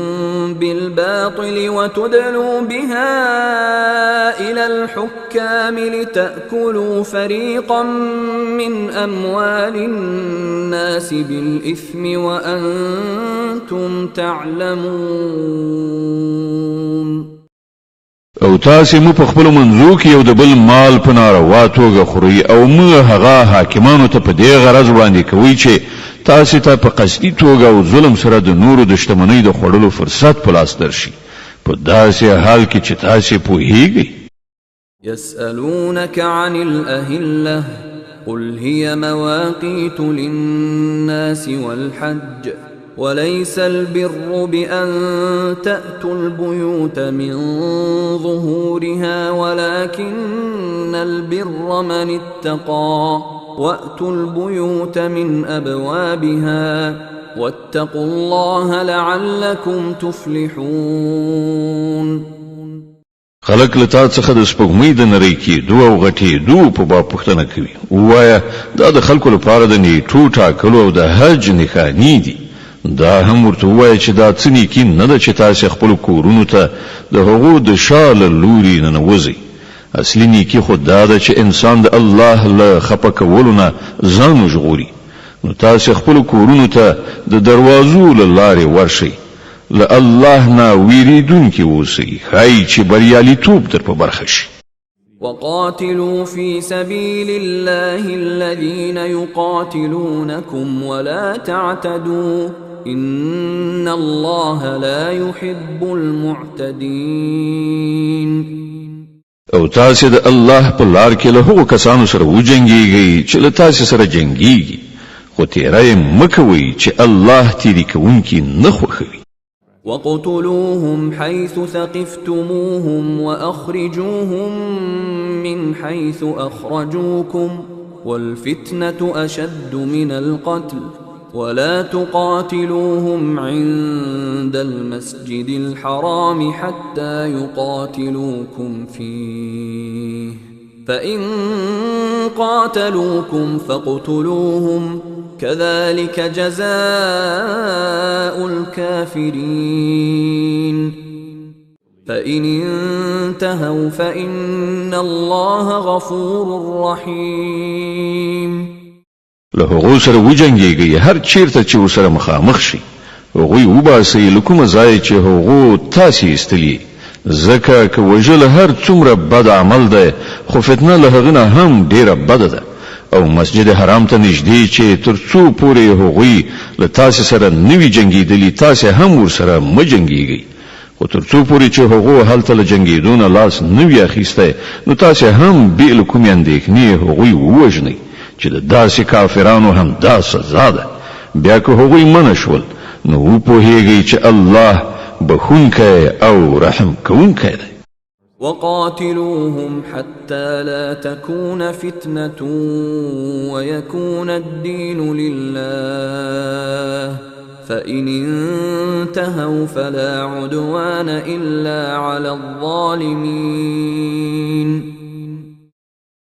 بالباطل وتدلوا بها إلى الحكام لتأكلوا فريقا من أموال الناس بالإثم وأنتم تعلمون. او تاسو مو په خپل منځو کې یو د بل مال په ناروا توګه خوري او موږ هغه حاکمانو ته په دې غرض وړاندې کوي چې تاسو ته په قصدي توګه او ظلم سره د نورو د شتمنۍ د خوړلو فرصت په لاس درشي، په داسې حال کې چې تاسو پوهیږئ. يسألونك عن الأهلة قل هي مواقيت للناس والحج وليس البر بأن تأتوا البيوت من ظهورها ولكن البر من اتقى وأتوا البيوت من أبوابها واتقوا الله لعلكم تفلحون. خلق لتا څخه د سپوږمۍ د نری کېدو او غټېدو په باب پوښتنه کوي. ووایه دا د خلکو لپاره د نیټو ټاکلو او د حج نښانې دي. دا هم ورته ووایه چې دا څه نیکي نه ده چې تاسو خپلو کورونو ته د هغو د شا له لوري ننوځئ. اصلي نیکي خو دا ده چې انسان د الله له خفه کولو نه ځان وژغوري. نو تاسو خپلو کورونو ته د دروازو له لارې ورشئ، له الله نه ویریدونکي اوسئ، ښایي چې بریالیتوب در په برخه شي. وقاتلوا في سبيل الله الذين يقاتلونكم ولا تعتدوا إن الله لا يحب المعتدين. او تاسو د الله په لار کې له هغو کسانو سره وجنګیږئ چې له تاسو سره جنګیږي، خو تیری مه کوئ چې الله تیری کوونکي نه خوښوي. وقتلوهم حيث ثقفتموهم وأخرجوهم من حيث أخرجوكم والفتنة أشد من القتل ولا تقاتلوهم عند المسجد الحرام حتى يقاتلوكم فيه فإن قاتلوكم فاقتلوهم كذلك جزاء الكافرين فإن انتهوا فإن الله غفور رحيم. له هغو سره وجنګيږي هر چیرته چې وسره مخامخ شي هغوی وباسي لکومه ځای چې هغو تاسې ایستلي ځکه که وژل هر څومره بد عمل دی خو فتنه له هغه نه هم ډیره بده ده او مسجد حرام ته نږدې چې تر څو پورې هغوی له تاسې سره نوي جنګېدلي تاسې هم ورسره مه جنګېږئ خو تر څو پورې چې هغو هلته له جنګېدو نه لاس نه وي اخیستی نو تاسې هم بې له کومې اندېښنې هغوی ووژنئ چې د داسې کافرانو هم دا سزا ده. بیا که هغوی منع شول نو وپوهیږئ چې الله بخونکی او رحم کوونکی دی. وقاتلوهم حتى لا تكون فتنة ويكون الدين لله فإن انتهوا فلا عدوان إلا على الظالمين.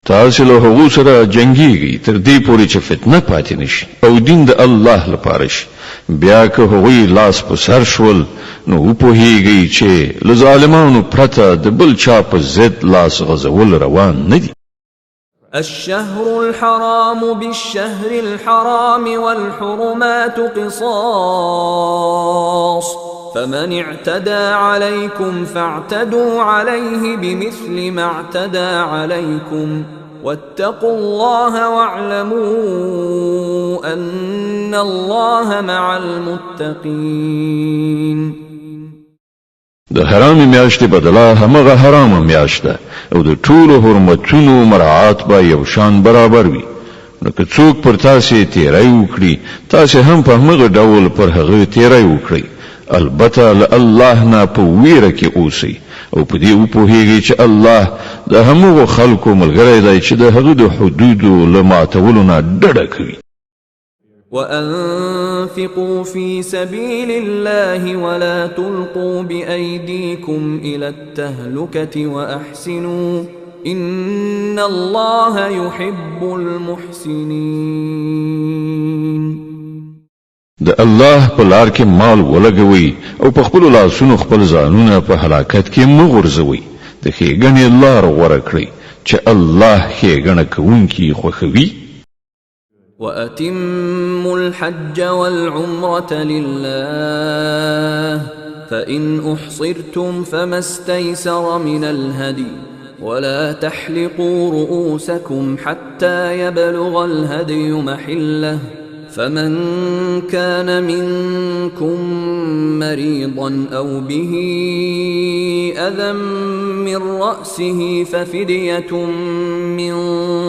تاسو له هغو سره جنګیږئ تر دې پورې چې فتنه پاتې نشي او دین د الله لپاره شي. بیا که هغوی لاس په سر شول نو وپوهیږئ چې له ظالمانو پرته د بل چا په ضد لاس غځول روان نه دي. الشهر الحرام بالشهر الحرام والحرمات قصاص فمن اعتدى عليكم فاعتدوا عليه بمثل ما اعتدى عليكم واتقوا الله واعلموا أن الله مع المتقين. د حرام میاشتې بدله همغه حرام میاشت ده او د ټولو حرمتونو مراعات به یو شان برابر وي. نو که څوک پر تاسې تیری وکړي تاسې هم په همغه ډول پر هغه تیری وکړئ. البته له الله نه په ویره کې اوسئ او په دې وپوهیږئ چې الله د همغو خلکو ملګری دی چې د هغه د حدودو له ماتولو نه ډډه کوي. وأنفقوا في سبيل الله ولا تلقوا بأيديكم إلى التهلكة وأحسنوا إن الله يحب المحسنين. د الله په لار کې مال ولګوي او په خپل لاسونو خپل ځانونه په هلاکت کې مه غورځوئ. د ښېګڼې لار غوره کړئ چې الله ښېګڼه کوونکي خوښوي. وأتموا الحج والعمرة لله فإن أحصرتم فما استيسر من الهدي ولا تحلقوا رؤوسكم حتى يبلغ الهدي محله فمن كان منكم مريضا أو به أذى من رأسه ففدية من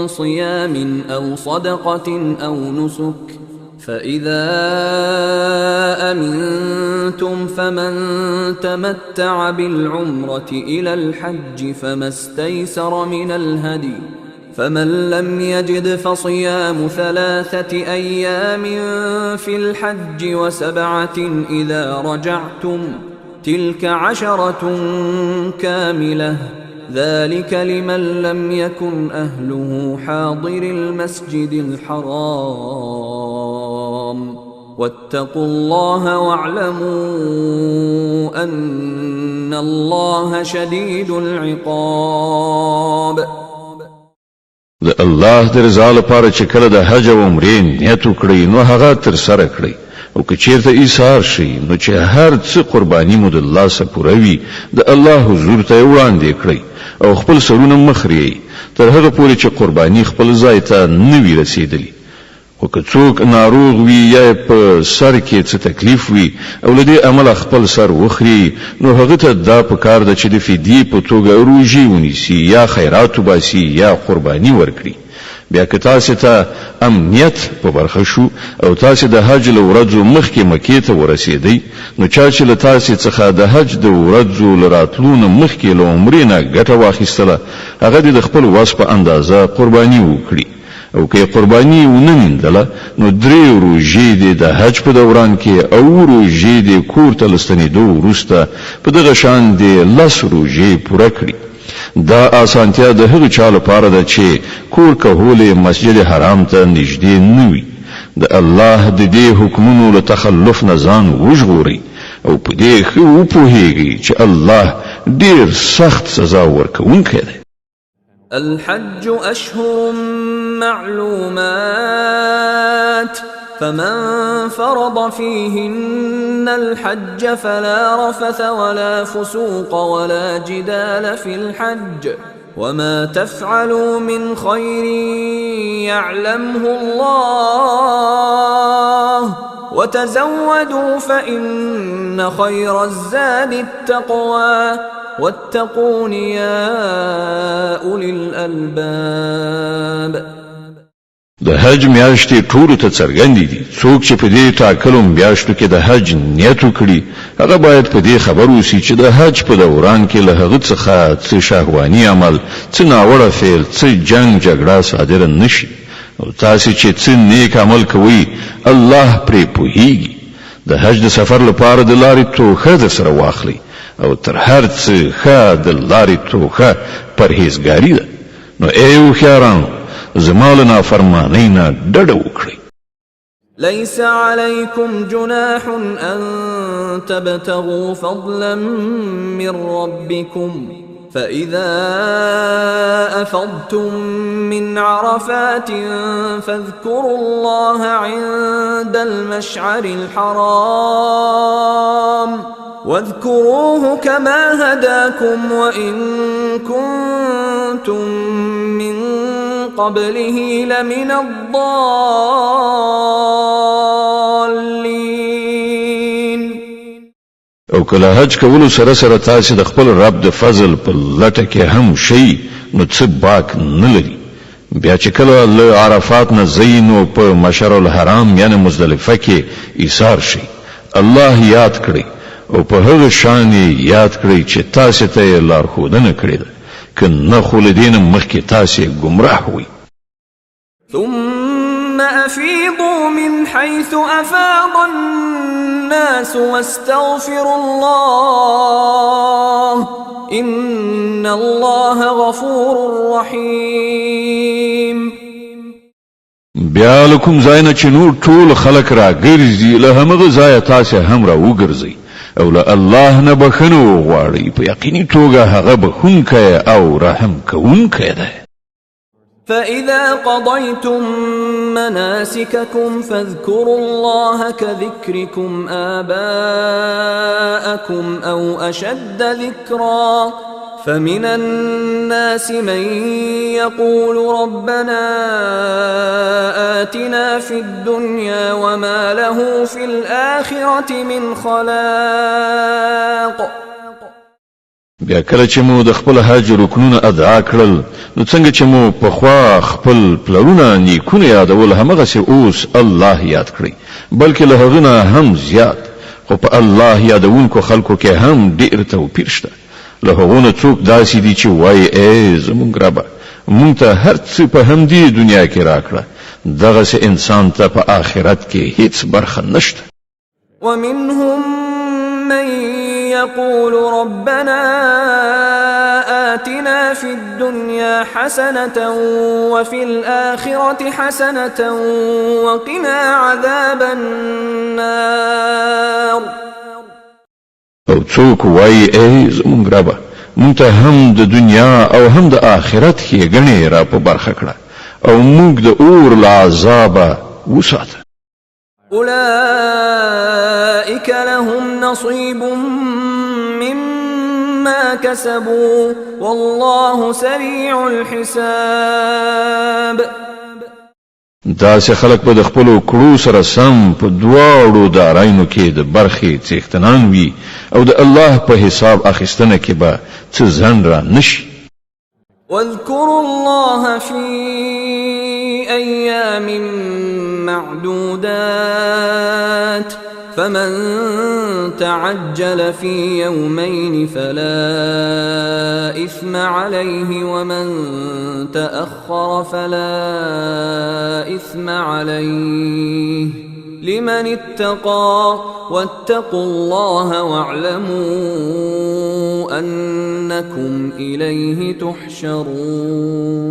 صيام أو صدقة أو نسك فإذا أمنتم فمن تمتع بالعمرة إلى الحج فما استيسر من الهدي فمن لم يجد فصيام 3 أيام في الحج و7 إذا رجعتم تلك 10 كاملة ذلك لمن لم يكن أهله حاضر المسجد الحرام واتقوا الله واعلموا أن الله شديد العقاب. د الله د رضا لپاره چې کله د حج او عمرې نیت وکړئ نو هغه تر سره کړئ او که چیرته ایثار شي نو چې هر څه قرباني مو د الله څخه پوره وي د الله حضور ته وړاندې کړئ او خپل سرونه مخرئ تر هغه پورې چې قرباني خپل ځای ته نه وي رسیدلی. خو که څوک ناروغ وي یا په سر کې څه تکلیف وي او له دې عمله خپل سر وخري نو هغه ته دا پکار ده چې د فدیې په توګه روژې ونیسي یا خیرات وباسي یا قرباني ورکړي. بیا که تاسو ته امنیت په برخه شو او تاسو د حج له ورځو مخکې مکې ته ورسېدئ نو چا چې له تاسو څخه د حج د ورځو له راتلو نه مخکې له عمرې نه ګټه واخیستله هغه د خپل وس په اندازه قرباني وکړي او که قرباني ونه میندله نو 3 روژې د حج په دوران کې او روژې د کور ته لستنېدو وروسته په دغه شان د 10 روژې پوره کړي. دا آسانتیا د هغو چا لپاره ده چې کور کهول مسجد حرام ته نږدې نه وي. د الله د دې حکمونو له تخلف نه ځان وژغورئ او په دې ښه وپوهیږئ چې الله ډیر سخت سزا ورکوونکی دی. الحج أشهر معلومات فمن فرض فيهن الحج فلا رفث ولا فسوق ولا جدال في الحج وما تفعلوا من خير يعلمه الله وتزودوا فإن خير الزاد التقوى واتقون يا أولي الألباب. د حج میاشتې ټولو ته څرګندې دي. څوک چې په دې ټاکلو میاشتو کې د حج نیت وکړي هغه باید په دې خبر اوسي چې د حج په دوران کې له هغه څخه څه شهواني عمل، څه ناوړه فعل، څه جنگ جګړه صادره نشي. او تاسو چې څه نیک عمل کوئ الله پرې پوهیږي. د حج د سفر لپاره د لارې توښه در سره واخلئ او تر هر څه ښه د لارې توښه پرهیزګاري ده. نو ای هوښیارانو زما له نافرمانۍ نه ډډه وکړئ. ليس عليكم جناح أن تبتغوا فضلا من ربكم فإذا أفضتم من عرفات فاذكروا الله عند المشعر الحرام واذكروه كما هداكم وإن كنتم من قبله لمن الضالين. او کله حج کولو سره سره تاسو د خپل رب د فضل په لټه کې هم شي نو څه باک نه لري. بیا چې کله له عرفات نه زینو په مشعر الحرام یعنی مزدلفه کې ایثار شي الله یاد کړئ او په هغه شان یاد کړئ چې تاسو ته لارښودنه کړې ده که نه خو له دې نه مخکې تاسو ګمراه وئ. ثم أفيضوا من حيث أفاض الناس واستغفروا الله إن الله غفور رحيم. بیا لکم ځایونه چې نور ټول خلک را ګرځي له همغه ځایه تاسو هم را وګرځئ او له الله نه بخښنه وغواړئ. په یقیني توګه هغه بخښونکی او رحم کوونکی دی. فإذا قضيتم مناسككم فاذكروا الله كذكركم آباءكم أو أشد ذكرا فمن الناس من يقول ربنا آتنا في الدنيا وما له في الآخرة من خلاق. بیا کله چې مو د خپل حج رکنونه ادا کړل نو څنګه چې مو په خوا خپل پلرونه نیکونه یادول همغسې اوس الله یاد کړئ بلکې له هغه نه هم زیات. خو په الله یادونکو خلکو کې هم ډېر توپیر شته. له هغو نه څوک داسې دي چې وایي ای زموږ ربه مونږ ته هر څه په همدې دنیا کې راکړه دغسې انسان ته په آخرت کې هیڅ برخه نشته. ومنهم من يقول ربنا آتنا في الدنيا حسنة وفي الآخرة حسنة وقنا عذاب النار. او څوک وایي ای زموږ ربه مونږ ته هم د دنیا او هم د آخرت ښېګڼې را په برخه کړه او موږ د اور له عذابه وساته. أولئك لهم نصيب مما كسبوا والله سريع الحساب. داسې خلک به د خپلو کړو سره سم په دواړو دارایانو کې د برخې څښتنان وي او د الله په حساب اخیستنه کې به څه ځنډ را نشي. واذكروا الله في أيام معدودات فمن تعجل في يومين فلا إثم عليه ومن تأخر فلا إثم عليه لمن اتقى واتقوا الله واعلموا أنكم إليه تحشرون.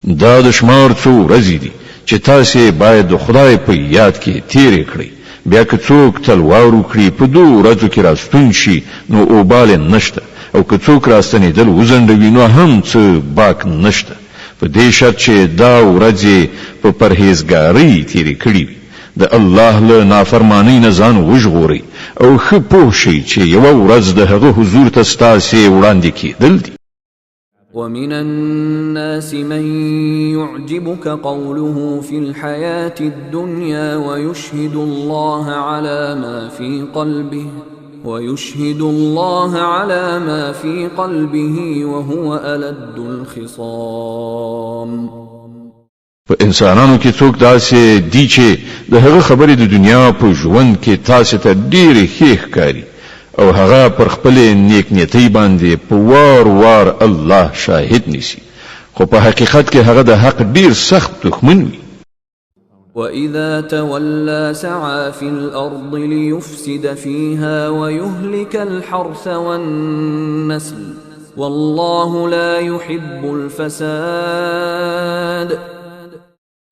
دا د شمار څو ورځې دي چې تاسو باید د خدای په یاد کې تیر کړئ بیا که څوک تلوار وکړي په 2 ورځو کې راستون شي نو اوبال نشته او که څوک راستنېدل وزندوي نو هم څه باک نشته په دې شرط چې دا ورځې په پرهیزګارۍ تیرې کړي وي د الله له نافرمانی نه ځان وژغورئ او ښه پوه شئ چې یوه ورځ د هغه حضور ته ستاسې وړاندې کېدل دي. ومن الناس من يعجبك قوله في الحياة الدنيا ويشهد الله على ما في قلبه وهو ألد الخصام. په انسانانو کې څوک داسې دي چې د هغه خبرې د دنیا په ژوند کې تاسو ته ډېرې ښې ښکاري او هغه پر خپل نیکنیتۍ باندې په وار الله شاهد نیسي خو په حقیقت کې هغه د حق ډیر سخت دښمن وي. وَإِذَا تَوَلَّى سَعَى فِي الْأَرْضِ لِيُفْسِدَ فِيهَا وَيُهْلِكَ الْحَرْثَ وَالنَّسْلَ وَاللَّهُ لَا يُحِبُّ الْفَسَادَ.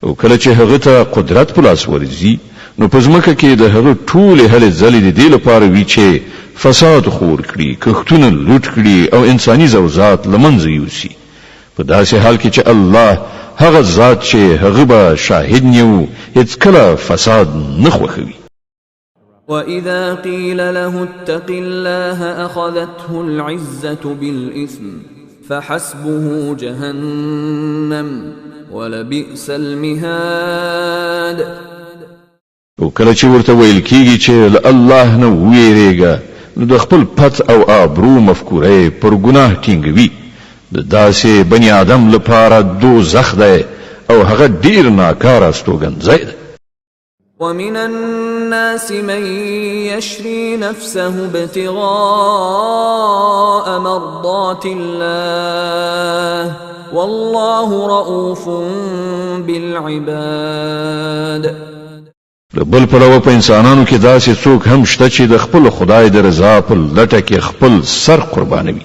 او کله چې هغه ته قدرت په لاس ورځي نو په ځمکه کې د هغه ټولې هلې ځلې د دې لپاره وي چې فساد خور کړي کښتونه لوټ کړي او انساني زوزات له منځه یوسي په داسې حال کې چې الله هغه ذات چې هغه به شاهد نیو هیڅ کله فساد نه خوښوي. وَإِذَا قِيلَ لَهُ اتَّقِ اللَّهَ أَخَذَتْهُ الْعِزَّةُ بِالْإِثْمِ فَحَسْبُهُ جَهَنَّمُ وَلَبِئْسَ الْمِهَادُ. او کله چې ورته ویل کیږي چې الله نه ویریږي نو د خپل پت او آبرو مفکوره پر ګناه ټینګوي د داسې بنی آدم لپاره دوزخ دی او هغه ډیر ناکاره استوګنځی دی. ومن الناس من يشري نفسه ابتغاء مرضات الله والله رؤوف بالعباد. بل پلوه په انسانانو کې داسې څوک هم شته چې د خپل خدای د رضا په لټه کې خپل سر قربانوي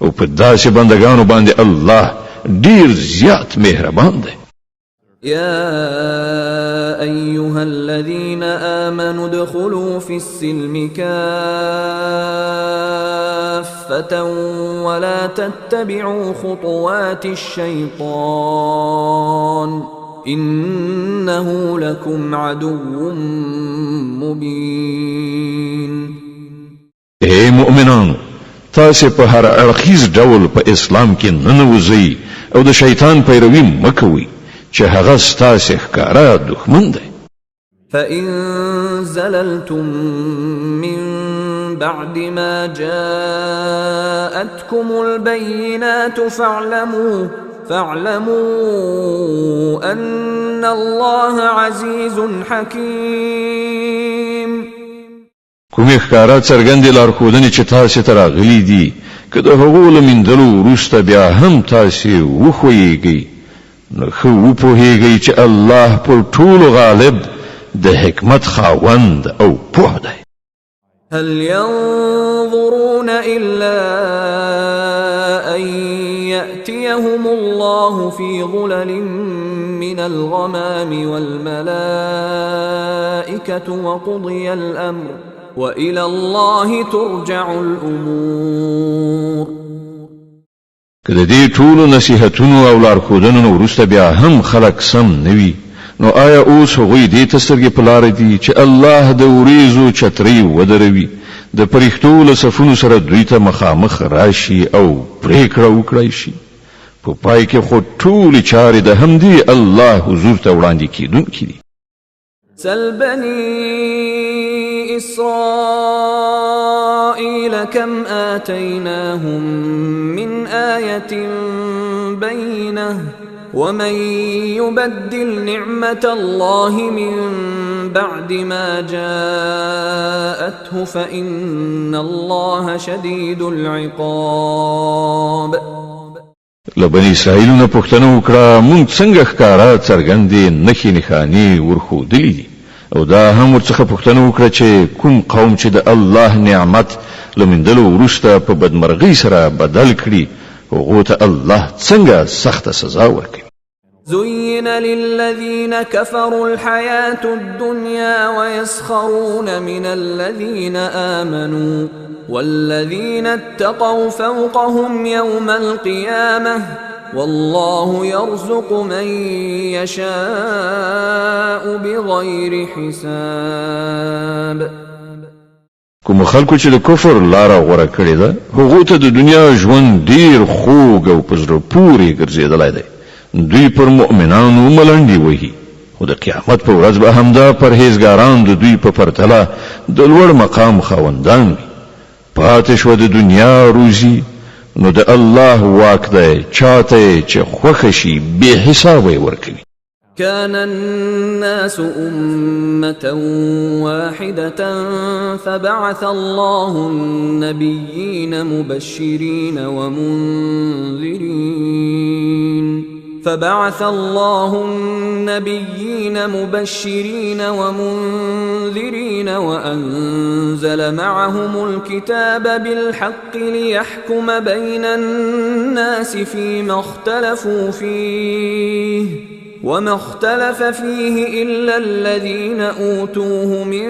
او په داسې بندگانو باندې الله ډیر زیات مهربان دی. يا أيها الذين آمنوا ادخلوا في السلم كافة ولا تتبعوا خطوات الشيطان إنه لكم عدو مبين. اے مؤمنانو تاسو په هر اړخیز ډول په اسلام کې ننوځئ او د شیطان پیروي مکوئ چې هغه ستاسو ښکارا دښمن دی. فإن زللتم من بعد ما جاءتكم البينات فاعلموا أن الله عزيز حكيم. کومې ښکارا څرګندې لارښودنې چې تاسو ته راغلي دي که د هغو له میندلو وروسته بیا هم تاسو وښویږئ نو ښه وپوهیږئ چې الله پر ټولو غالب د حکمت خاوند او پوه دی. هل ينظرون إلا أن يأتيهم الله في ظلل من الغمام والملائكة وقضي الأمر وإلى الله ترجع الأمور. کله دې ټولو نصیحتونو او لارښودنو وروسته بیا هم خلک سم نوي نو آیا اوس هغوی دې ته سترګې په لاره دي چې الله د وریځو چترۍ ودروي د پرښتو له صفونو سره دوی ته مخامخ راشي او پرېکړه وکړای شي په پای کې خو ټولې چارې د همدې الله حضور ته وړاندې کېدونکي دي. سل بني إسرائيل كم آتيناهم من آية بينة ومن يبدل نعمة الله من بعد ما جاءته فإن الله شديد العقاب. لبني اسرائیل نه پښتنه وکړه مونږ څنګه ښکارا څرګندې نښې نښانې ورښودلې دي او دا هم ورڅخه پښتنه وکړه چې کوم قوم چې د الله نعمت لمندلو وروسته په بدمرغۍ سره بدل کړي هغه ته الله څنګه سخت سزا ورکړي. زين للذين كفروا الحياة الدنيا ويسخرون من الذين آمنوا والذين اتقوا فوقهم يوم القيامة والله يرزق من يشاء بغير حساب. کوم خلکو چې د کفر لاره غوره کړې ده هغه ته د دنیا ژوند ډیر خوږ او پزره پوری ګرځیدلای دی. دوی پر مؤمنانو ملنډي وهي خو د قیامت په ورځ به همدا پرهیزګاران د دوی په پرتله د لوړ مقام خاوندان وي. پاتې شو د دنیا روزي نو د الله واک دی چاته چې خوښ شي به حساب ورکوي. كان الناس أمة واحدة فبعث الله النبيين مبشرين ومنذرين وأنزل معهم الكتاب بالحق ليحكم بين الناس فيما اختلفوا فيه وما اختلف فيه إلا الذين أوتوه من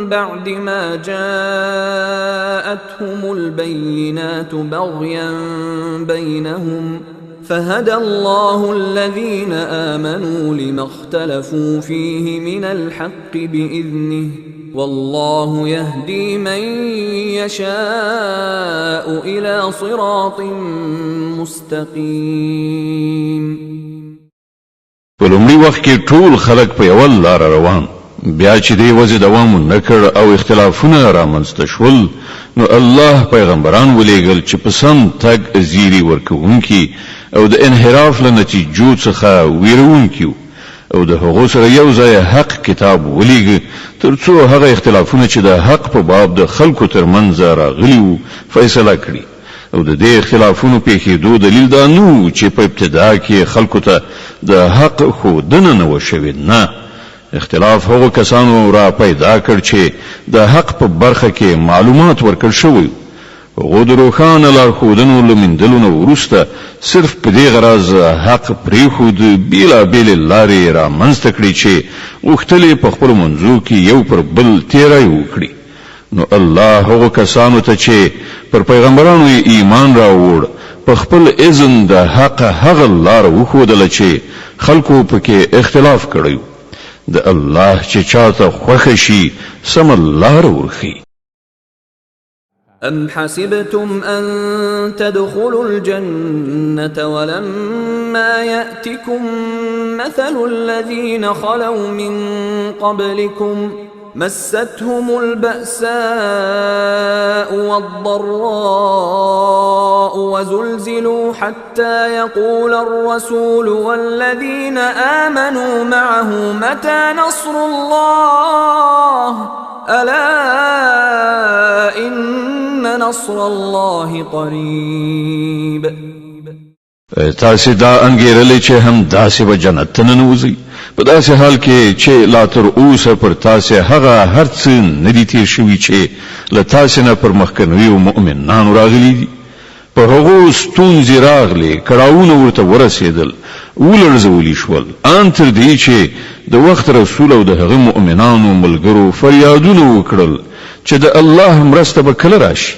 بعد ما جاءتهم البينات بغيا بينهم فهدى الله الذين آمنوا لما اختلفوا فيه من الحق بإذنه والله يهدي من يشاء إلى صراط مستقيم. په لومړي وخت کې ټول خلک په یو لار روان بیا چې دی وځي دوام نکړ او اختلافونه رامنځته شول نو الله پیغمبران ولېګل چې په سم تګ زیری ورکوونکي او د انحراف له نتیجو څخه ویرونکي او د هغو سره یو ځای حق کتاب ولېګ ترڅو هغه اختلافونه چې د حق په باب د خلکو ترمنځ راغلي وو فیصله کړي. او د دې اختلافونو په کېدو دلیل دا نو چې په ابتدا کې خلکو ته د حق ښودنه نه وشوي، نه اختلاف هغو کسانو را پیدا کړ چې د حق په برخه کې معلومات ورکړ شوی. هغو د روښانه لارښودنو له موندلو نه وروسته صرف په دې غرض حق پرېښود بېلابېلې لارې رامنځته کړي چې غوښتل یې په خپلو منځو کې یو پر بل تېری وکړي. نو الله هغو کسانو ته چې پر پیغمبرانو ایمان راوړ په خپل اذن د حق هغه لار وښودله چې خلکو پکې اختلاف کړی. د الله چې چاته خوښ شي سم لار ورخي. أم حسبتم أن تدخلوا الجنة ولما يأتكم مثل الذين خلوا من قبلكم مستهم البأساء والضراء وزلزلوا حتى يقول الرسول والذين آمنوا معه متى نصر الله ألا إن نصر الله قريب. تاسو دا انګیرلې چې هم داسې به جنت ته ننوځي په داسې حال کې چې لا تر اوسه پر تاسو هغه هر څه ندي تیر شوي چې له تاسو نه پر مخکنیو مؤمنانو راغلي دي. په هغو ستونزې راغلې کړاوونه ورته ورسېدل ولړزولي شول ان تر دې چې د وخت رسول او د هغه مؤمنانو ملګرو فریادونه وکړل چې د الله مرسته به کله راشي.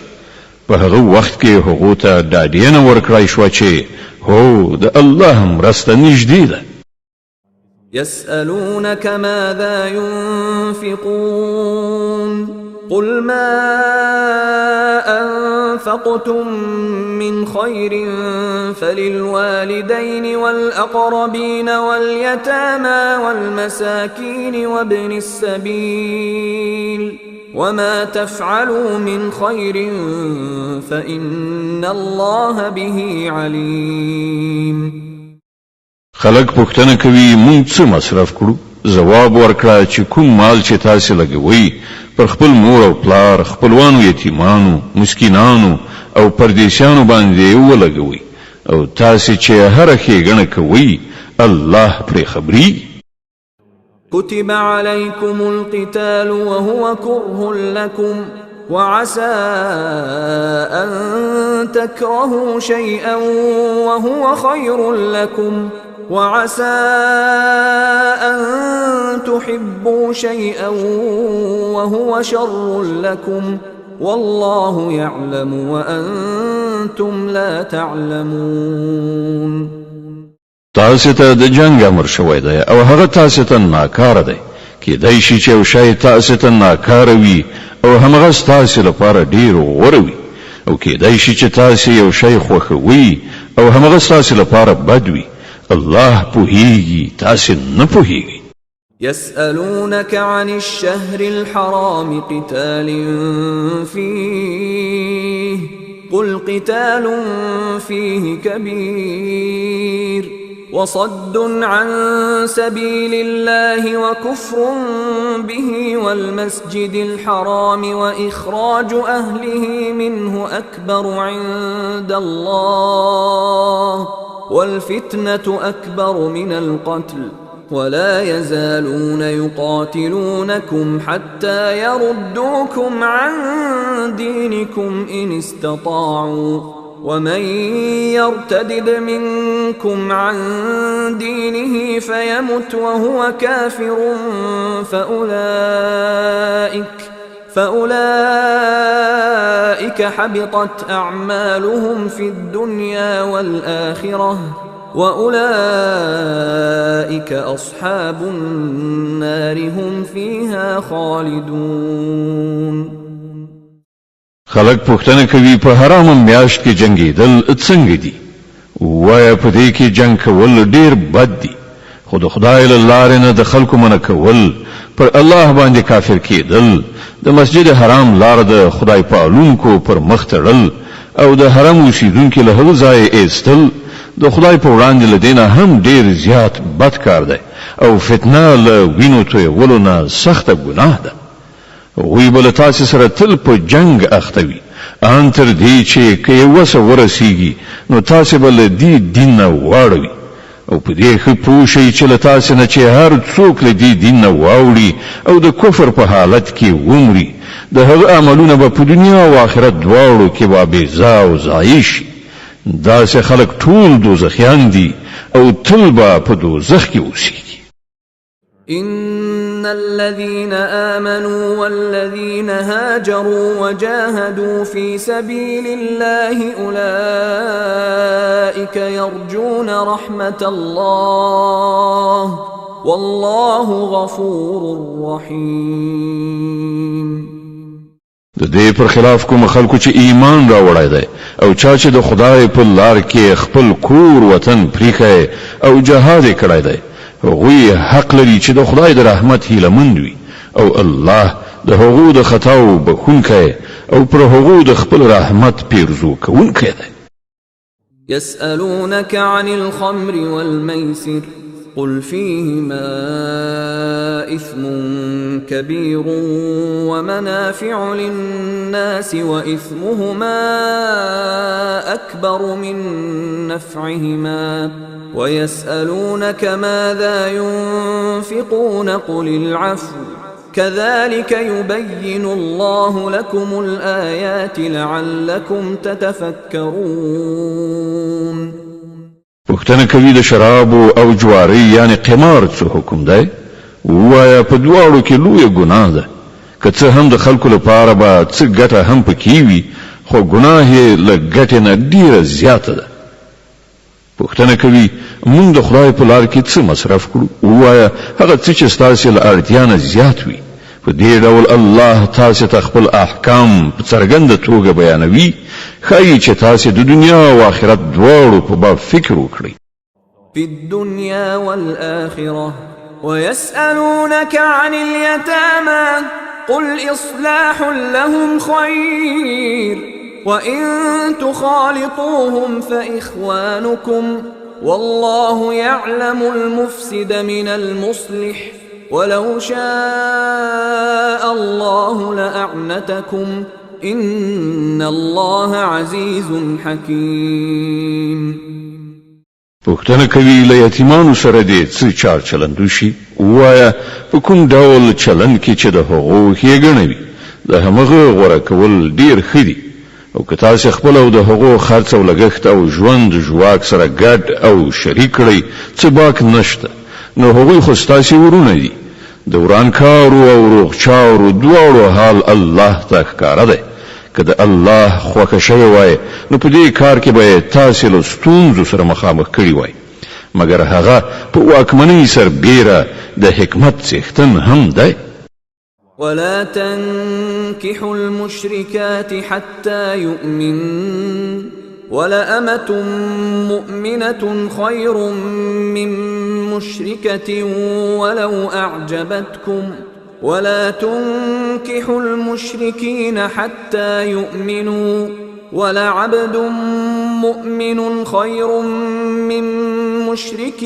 په هغه وخت کې هغو ته ډاډینه ورکړای شوه چې هو د الله مرسته نږدې ده. يسألونك ماذا ينفقون قل ما أنفقتم من خير فللوالدين والأقربين واليتامى والمساكين وابن السبيل وما تفعلوا من خير فإن الله به عليم. خلق پوښتنه کوي مونږ څه مصرف کړو؟ جواب ورکړه چې کوم مال چې تاسو لګوي پر خپل مور او پلار، خپلوانو، یتیمانو، مسکینانو او پردیسیانو باندې ولګوي او تاسو چې هر ښېګڼه کوي الله پرې خبري. كتب عليكم القتال وهو كره لكم وعسى أن تكرهوا شيئا وهو خير لكم وعسى أن تحبوا شيئا وهو شر لكم والله يعلم وأنتم لا تعلمون. تاسو ته د جنگ امر شوی دی او هغه تاسو ته ناکاره دی کیدای شي چې یو شی تاسو ته ناکاره وي او همغه تاسو لپاره ډیر غوره وي او کیدای شي چې تاسو یو شی خوښوي او همغه تاسو لپاره بد وي. الله پوهیږي تاسو نه پوهیږي. يسألونك عن الشهر الحرام قتال فيه قل قتال فيه كبير وصد عن سبيل الله وكفر به والمسجد الحرام وإخراج أهله منه أكبر عند الله والفتنة أكبر من القتل ولا يزالون يقاتلونكم حتى يردوكم عن دينكم إن استطاعوا ومن يرتدد منكم عن دينه فيمت وهو كافر فأولئك حبطت أعمالهم في الدنيا والآخرة وأولئك أصحاب النار هم فيها خالدون. خلق پوښتنه کوي په حرام میاشت کې جنگیدل څنګه دي؟ وایا په دې کې جنگ کول ډیر بد دي خو د خدای له لارې نه د خلکو منع کول پر الله باندې کافر کېدل د مسجد حرام لار د خدای پالونکو پر مخ تړل او د حرم اوسیدونکو له هغه ځای ایستل د خدای په وړاندې لدینه هم ډیر زیات بد کار دی او فتنه له وینو تویولو نه سخته ګناه ده. وی بل تاسو سره تل په جنگ اختوي ان تر دې چې کې وسه ورسیږي نو تاسو بل دې دین نه واړوي او په دې خو پوښي چې تاسو نه چې هر څوک له دې دین نه واوړي او د کفر په حالت کې ومري د هغه عملونه په دنیا او آخرت دواړو کې به بيزا او ضایع شي. دا چې خلک ټول دوزخیان دي او تل به په دوزخ کې اوسېږي. إن الذين آمنوا والذين هاجروا وجاهدوا في سبيل الله أولئك يرجون رحمة الله والله غفور رحيم. د دې پر خلاف کوم خلکو چې ایمان راوړی دی او چا چې د خدای په لار کې خپل کور وطن پریخي او جهاد کړی دی هغوی حق لري چې د خدای د رحمت هیله مند وي او الله د هغو د خطاو بخونکی او پر هغو د خپل رحمت پیرزو کوونکی دی. يسألونك عن الخمر والميسر قل فيهما إثم كبير ومنافع للناس وإثمهما أكبر من نفعهما ويسألونك ماذا ينفقون قل العفو كذلك يبين الله لكم الآيات لعلكم تتفكرون. پوښتنه کوي د شراب او جواری یعنی قمار څه حکم دی؟ وایا په دواړو کې لوی ګناه ده که څه هم د خلکو لپاره به څه ګټه هم پکې وي خو ګناه یې له ګټې نه ډیره زیاته ده. پوښتنه کوي موږ د خدای په لار کې څه مصرف کړو؟ وایا هغه څه چې ستاسو له اړتیا نه زیات وي. په دې ډول الله تاسو ته خپل احکام په څرګنده توګه بیانوي ښایي چې تاسو د دنیا او آخرت دواړو په باب فکر وکړئ. في الدنيا والآخرة ويسألونك عن اليتامى قل إصلاح لهم خير وإن تخالطوهم فإخوانكم والله يعلم المفسد من المصلح ولو شاء الله لأعنتكم إن الله عزيز حكيم. پوښتنه کوي له یتیمانو سره دې څه چار چلند وشي؟ وایا په کوم ډول چلند کې چې د هغو ښېګڼه وي د همغه غوره کول ډیر ښه دي او که تاسو خپل او د هغو خرڅ او لګښت او ژوند جواک سره ګډ او شریک کړئ څه باک نشته نو هغوی خو ستاسو ورونه دي د ورانکارو او روغچارو دواړو حال الله ته ښکاره دی که د الله خوښه شوی وای نو په دې کار کې به تاسو له ستونزو سره مخامخ کړي وای مګر هغه په واکمنۍ سربیره د حکمت څښتن هم دی ولا تنكحوا المشركات حتى يؤمنن ولأمة مؤمنة خير من مشركة ولو أعجبتكم ولا تنكحوا المشركين حتى يؤمنوا ولعبد مؤمن خير من مشرك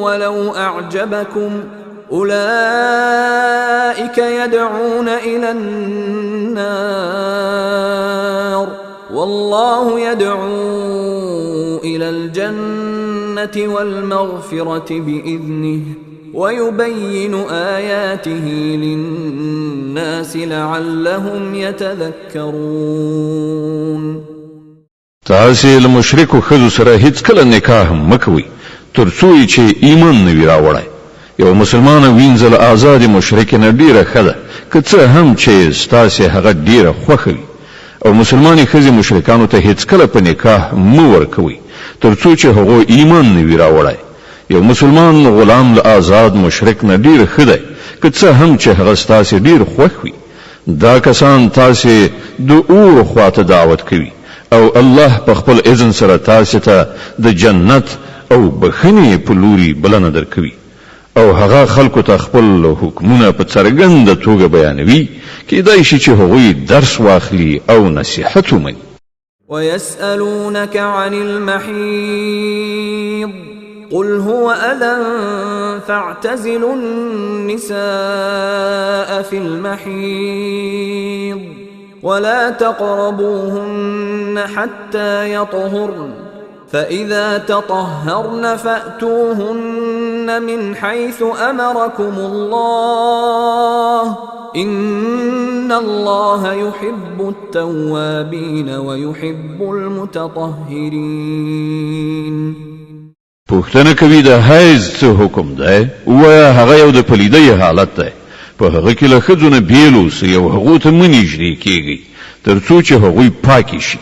ولو أعجبكم أولئك يدعون إلى النار والله يدعو إلى الجنة والمغفرة بإذنه ويبين آياته للناس لعلهم يتذكرون تاسو له مشرکو خزو سره هیڅ کله نکاح مکوئ تر څو چې ایمان نه وي راوړی یو مسلمان وینځل آزاد مشرک نه ډیره خده که څه هم چې ستاسو هغه ډیره خوښوي او مسلمانې خزي مشرکانو ته هیڅ کله په نکاح مو ورکوي تر څو چې هغه ایمان نه وي راوړی یو مسلمان غلام له آزاد مشرک نه ډیر خده که څه هم چې هغه ستاسو ډیر خوښوي دا کسان تاسو د اور خواته دعوت کوي او الله په خپل اذن سره تاسو ته د جنت او بخنی په لوري بلنه درکوي او هغه خلکو ته خپل حکمونه په څرګنده توګه بیانوي کیدای شي چې هغوی درس واخلي او نصيحت ومني ويسألونك عن المحيض قل هو أذى فاعتزلوا النساء في المحيض ولا تقربوهن حتى يطهرن فإذا تطهرن فأتوهن من حيث أمركم الله إن الله يحب التوابين ويحب المتطهرين پوښتنه کوي د حیض څه حکم دی ویا هغه یو د پلیدۍ حالت دی په هغه کې له ښځو نه بیل اوسئ او هغو ته مه نږدې کېږئ تر څو چې هغوی پاکې شي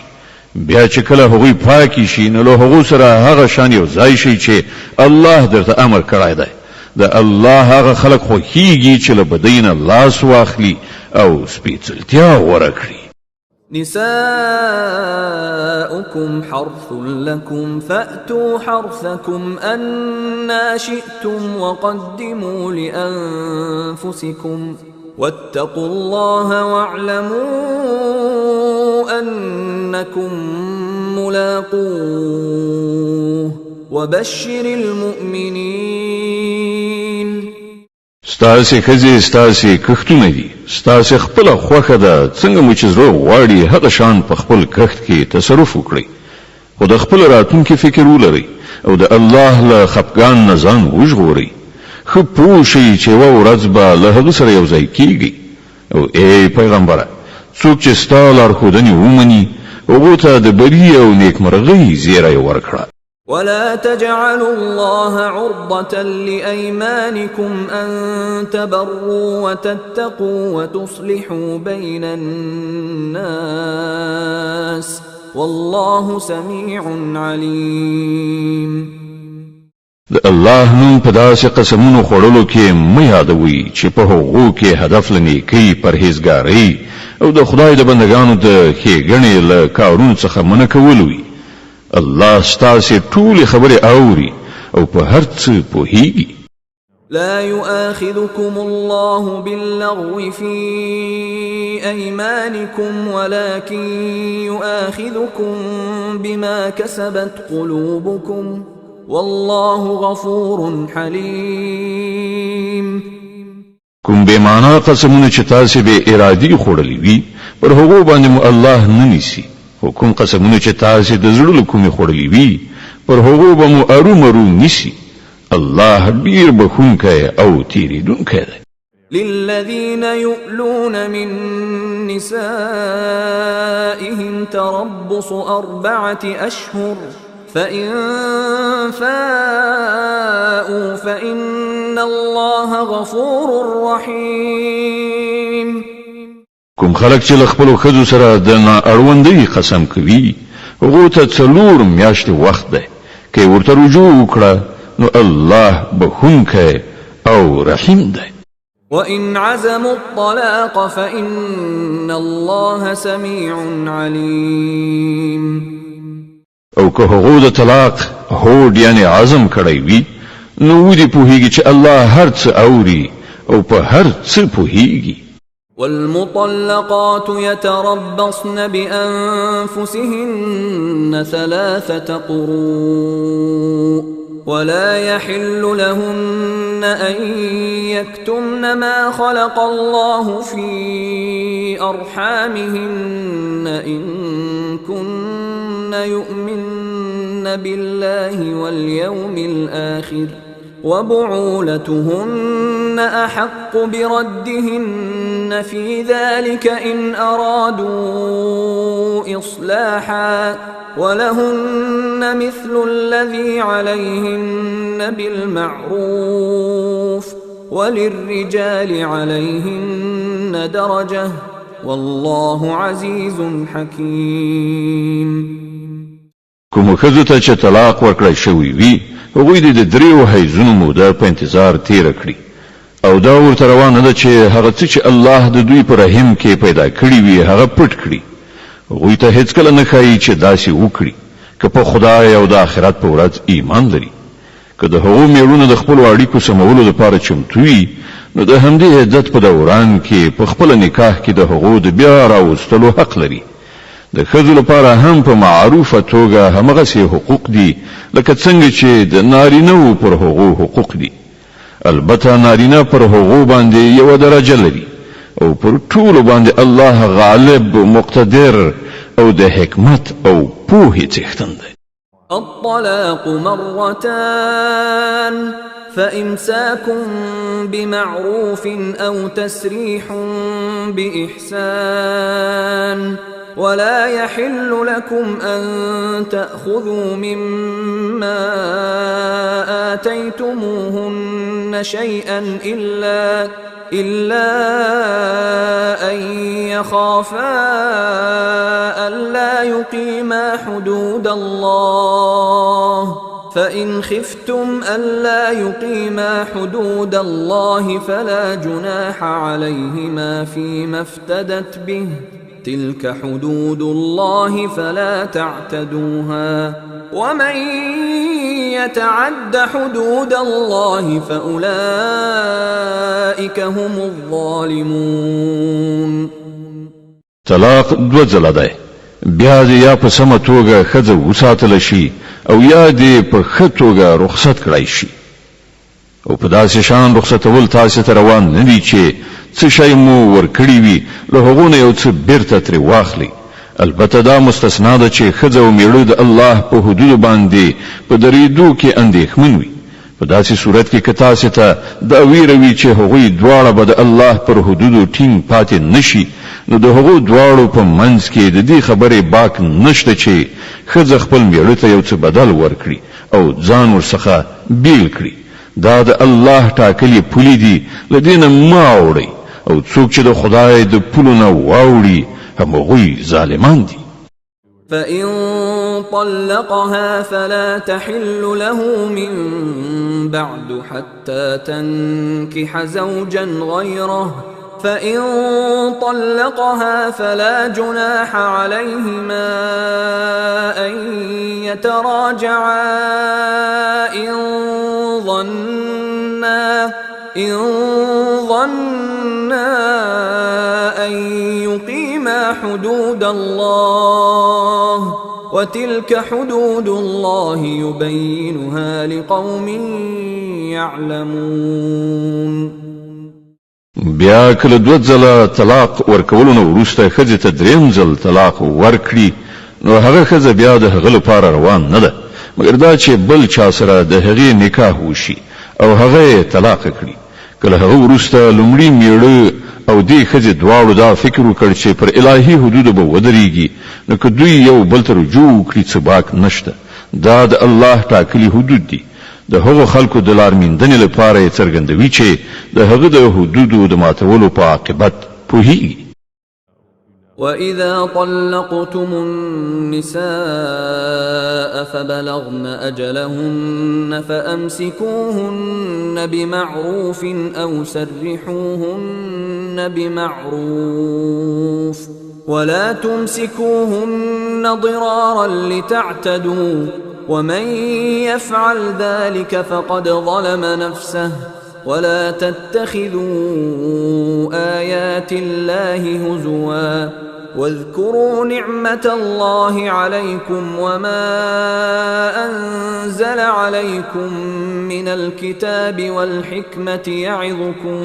بیا چې کله هغوی پاکې شي نو له هغو سره هغه شان یو ځای شي چې الله درته امر کړی دی د الله هغه خلک خوښیږي چې له بدۍ نه لاس واخلي او سپېڅلتیا غوره کړي نساؤكم حرث لكم فأتوا حرثكم أنا شئتم وقدموا لأنفسكم واتقوا الله واعلموا أنكم ملاقوه وبشر المؤمنين ستاسو خزي ستاسو کښتونه دي ستاسو خپل خوخه ده څنګه مو چې زړه غواړي هغه شان په خپل کښت کې تصرف وکړي خو د خپل راتلونکي فکر ولرئ او د الله له خفقان نه ځان وژغورئ خو پوه شئ چې یوه ورځ به له هغه سره یو ځای کیږئ او ای پیغمبره څوک چې ستا لارښودنې ومني هغو ته د بري او نیکمرغۍ زیری ورکړه ولا تجعلوا الله عرضة لأيمانكم أن تبروا وتتقوا وتصلحوا بين الناس والله سميع عليم د الله نوم په داسې قسمونو خوړلو کې مه یادوئ چې په هغو کې هدف له نیکۍ پرهیزګارۍ او د خدای د بندګانو د ښېګڼې له کارونو څخه منع کول وي الله ستاسو ټول خبره اوري او په هر څه پوهیږي لا يؤاخذكم الله باللغو في أيمانكم ولكن يؤاخذكم بما كسبت قلوبكم والله غفور حليم کوم به معنا قسمونه چې تاسو به ارادي خوړلې وي پر هغه باندې مو الله نه نیسي حکم قسمونه چې تاسو د زړه کومې خوړلې وي پر هغه به مو ارومرو نیسي الله ډیر بخونکی او تیریدونکی دی للذين يؤلون من نسائهم تربص 4 أشهر فإن فاءوا فإن الله غفور رحيم. کوم خلک چې خپل خزو سره د اړوندۍ قسم کوي هغه ته 4 میاشتې وخت دی کې ورته رجوع وکړه نو الله بخونکی او رحیم دی. وإن عزموا الطلاق فإن الله سميع عليم. او که هغه د طلاق هوډ یعنی عزم کړی وي نو ودی پوهیږي چې الله هر څه اوري او په هر څه پوهیږي. والمطلقات يتربصن بأنفسهن 3 قروء ولا يحل لهن أن يكتمن ما خلق الله في أرحامهن إن كن يؤمن بالله واليوم الآخر وبعولتهن أحق بردهن في ذلك إن أرادوا إصلاحا ولهن مثل الذي عليهن بالمعروف وللرجال عليهن درجة والله عزيز حكيم. کوم خزو ته چې طلاق ورکړی شوی وي هغوی د 3 حیزونو موده په انتظار تیر کړي او دا ورته روانه ده چې هغه څه چې الله د دوی په رحم کې پیدا کړی وي هغه پټ کړي. هغوی ته هیڅ کله نه ښایي چې داسې وکړي که په خدای او د آخرت په ورځ ایمان لري. که د هغو میړونو د خپلو اړیکو سمولو لپاره چمتو وي نو د همدې عدت په دوران کې په خپل نکاح کې د هغو د بیا راوستلو حق لري. د ښځو لپاره هم په معروفه توګه همغسې حقوق دي لکه څنګه چې د نارینه‌و پر هغو حقوق دي. البته نارینه پر هغو باندې یو درجه لري او پر ټولو باندې الله غالب مقتدر او د حکمت او پوهې څښتن دی. الطلاق مرتان فإمساك بمعروف أو تسريح بإحسان ولا يحل لكم أن تأخذوا مما آتيتموهن شيئا إلا أن يخافا ألا يقيما حدود الله فإن خفتم ألا يقيما حدود الله فلا جناح عليهما فيما افتدت به تلك حدود الله فلا تعتدوها ومن يتعد حدود الله فأولئك هم الظالمون. طلاق 2 ځله دی. بیا دې یا په سمه توګه ښځه وساتله شي او یا دې په ښه توګه رخصت کړای شي او په داسې شان رخصتول تاسې ته روان نه دي چې څه شی مو ورکړي وي له هغو نه یو څه بیرته ترې واخلي. البته دا مستثنا ده چې ښځه او میړه د الله په حدودو باندې په درېدو کې اندېښمن وي. په داسې صورت کې که تاسې ته دا ویره وي چې هغوی دواړه به د الله پر حدودو ټینګ پاتې نشي نو د هغو دواړو په منځ کې د دې خبرې باک نشته چې ښځه خپل میړه ته یو څه بدل ورکړي او ځان ورڅخه بیل کړي. دا د الله ټاکلي پولې دي له دې نه مه اوړئ او څوک چې د خدای د پولو نه واوړي همغوی ظالمان دي. فإن طلقها فلا تحل له من بعد حتى تنكح زوجا غيره فإن طلقها فلا جناح عليهما أن يتراجعا إن ظنا أن يقيما حدود الله وتلك حدود الله يبينها لقوم يعلمون. بیا کله 2 ځله طلاق ورکولو نه وروسته ښځې ته 3 ځل طلاق ورکړي نو هغه ښځه بیا د هغه لپاره روان نه ده مګر دا چې بل چا سره د هغې نکاح وشي او هغه طلاق کړي. کله هغه وروسته لومړي میړه او دې ښځې دواړو دا فکر وکړ چې پر الهي حدودو به ودرېږي نو که دوی یو بل ته رجوع وکړي څه باک نشته دا د الله ټاکلي حدود دي د هغو خلکو د لارموندنې لپاره یې څرګندوي چې د هغه د حدودو د ماتولو په عاقبت پوهیږي وَإِذَا طَلَّقْتُمُ النِّسَاءَ فَبَلَغْنَ أَجَلَهُنَّ فَأَمْسِكُوهُنَّ بِمَعْرُوفٍ أَوْ سَرِّحُوهُنَّ بِمَعْرُوفٍ وَلَا تُمْسِكُوهُنَّ ضِرَارًا لِتَعْتَدُوا وَمَنْ يَفْعَلْ ذَلِكَ فَقَدْ ظَلَمَ نَفْسَهُ ولا تتخذوا آيات الله هزوا واذكروا نعمة الله عليكم وما أنزل عليكم من الكتاب والحكمة يعظكم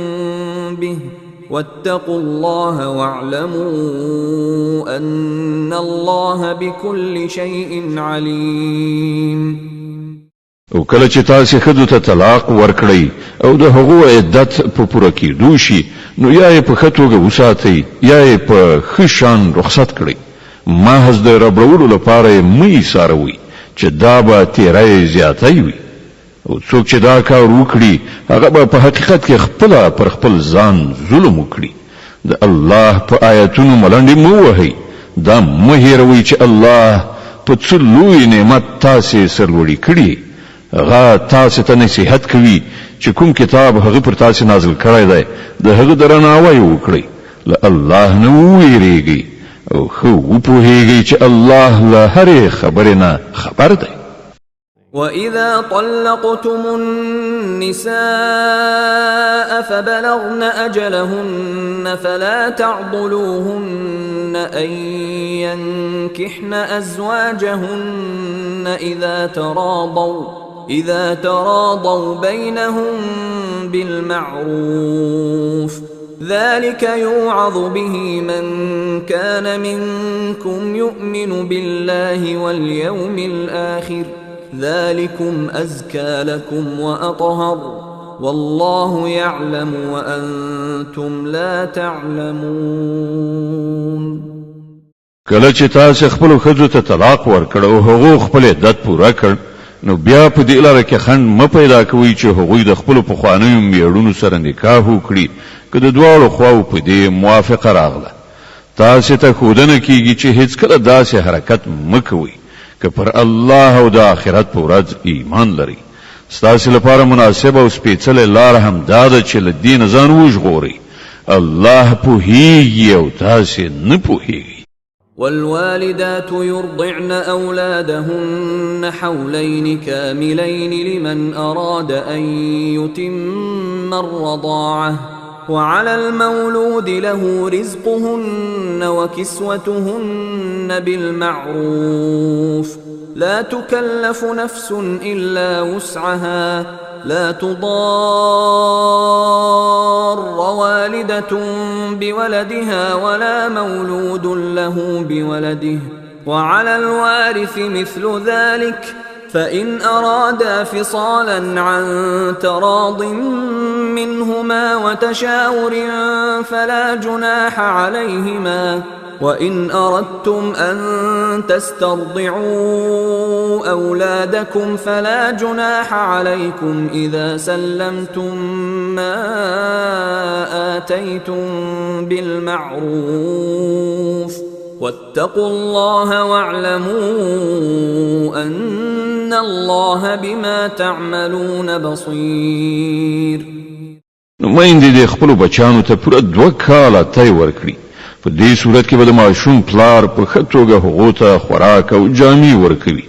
به واتقوا الله واعلموا أن الله بكل شيء عليم او کله چې تاسو خدو ته طلاق ورکړی او د هغو عدت په پوره کېدو شي نو یا په خطوګه وساتئ یا په خشان رخصت کړئ محض د ربړولو لپاره مې ساروي چې دا به تیرای زیاتای وي او څوک چې دا کار وکړي هغه به په حقیقت کې خپل پر خپل ځان ظلم وکړي د الله په آیاتونو ملنډې مو وهئ دا مه هېروئ چې الله په څو لوی نعمت تاسو سرلوړي کړي هغه تاسو ته نصیحت کوي چې کوم کتاب هغه پر تاسو نازل کړی دی د هغه درناوی وکړئ له الله نه ویریږئ او خو وپوهیږئ چې الله له هرې خبرې نه خبر دی وَإِذَا طَلَّقْتُمُ النِّسَاءَ فَبَلَغْنَ أَجَلَهُنَّ فَلَا تَعْضُلُوهُنَّ أَن يَنكِحْنَ أَزْوَاجَهُنَّ إذا تراضوا بينهم بالمعروف ذلك يوعظ به من كان منكم يؤمن بالله واليوم الآخر ذلكم أزكى لكم وأطهر والله يعلم وأنتم لا تعلمون کله چې تاسو خپل خځو ته طلاق ورکړ او هغه خپل عدت پوره کړ نو بیا په دې لاره کې خند م پیدا کوي چې هغوی د خپل پخوانیو میړونو سره نکاح وکړي که د دواړو خواو په دې موافقه راغله تاسو ته ښودنه کیږي چې هیڅ کله داسې حرکت م کوئ که پر الله او د آخرت په ورځ ایمان لرئ ستاسو لپاره مناسب او سپېڅلې لار هم دا ده چې له دې نه ځان وژغورئ الله پوهیږي او تاسو نه پوهیږئ والوالدات يرضعن أولادهن حولين كاملين لمن أراد أن يتم الرضاعة وعلى المولود له رزقهن وكسوتهن بالمعروف لا تكلف نفس إلا وسعها لا تضار والدة بولدها ولا مولود له بولده وعلى الوارث مثل ذلك فإن أرادا فصالا عن تراض منهما وتشاور فلا جناح عليهما وإن أردتم أن تسترضعوا أولادكم فلا جناح عليكم إذا سلمتم ما آتيتم بالمعروف واتقوا الله واعلموا أن الله بما تعملون بصير. نماینده د خپل بچانو ته پوره 2 کاله تای ورکړي په دې صورت کې به د ماشوم پلار په ښه توګه هغو ته خوراک او جامې ورکوي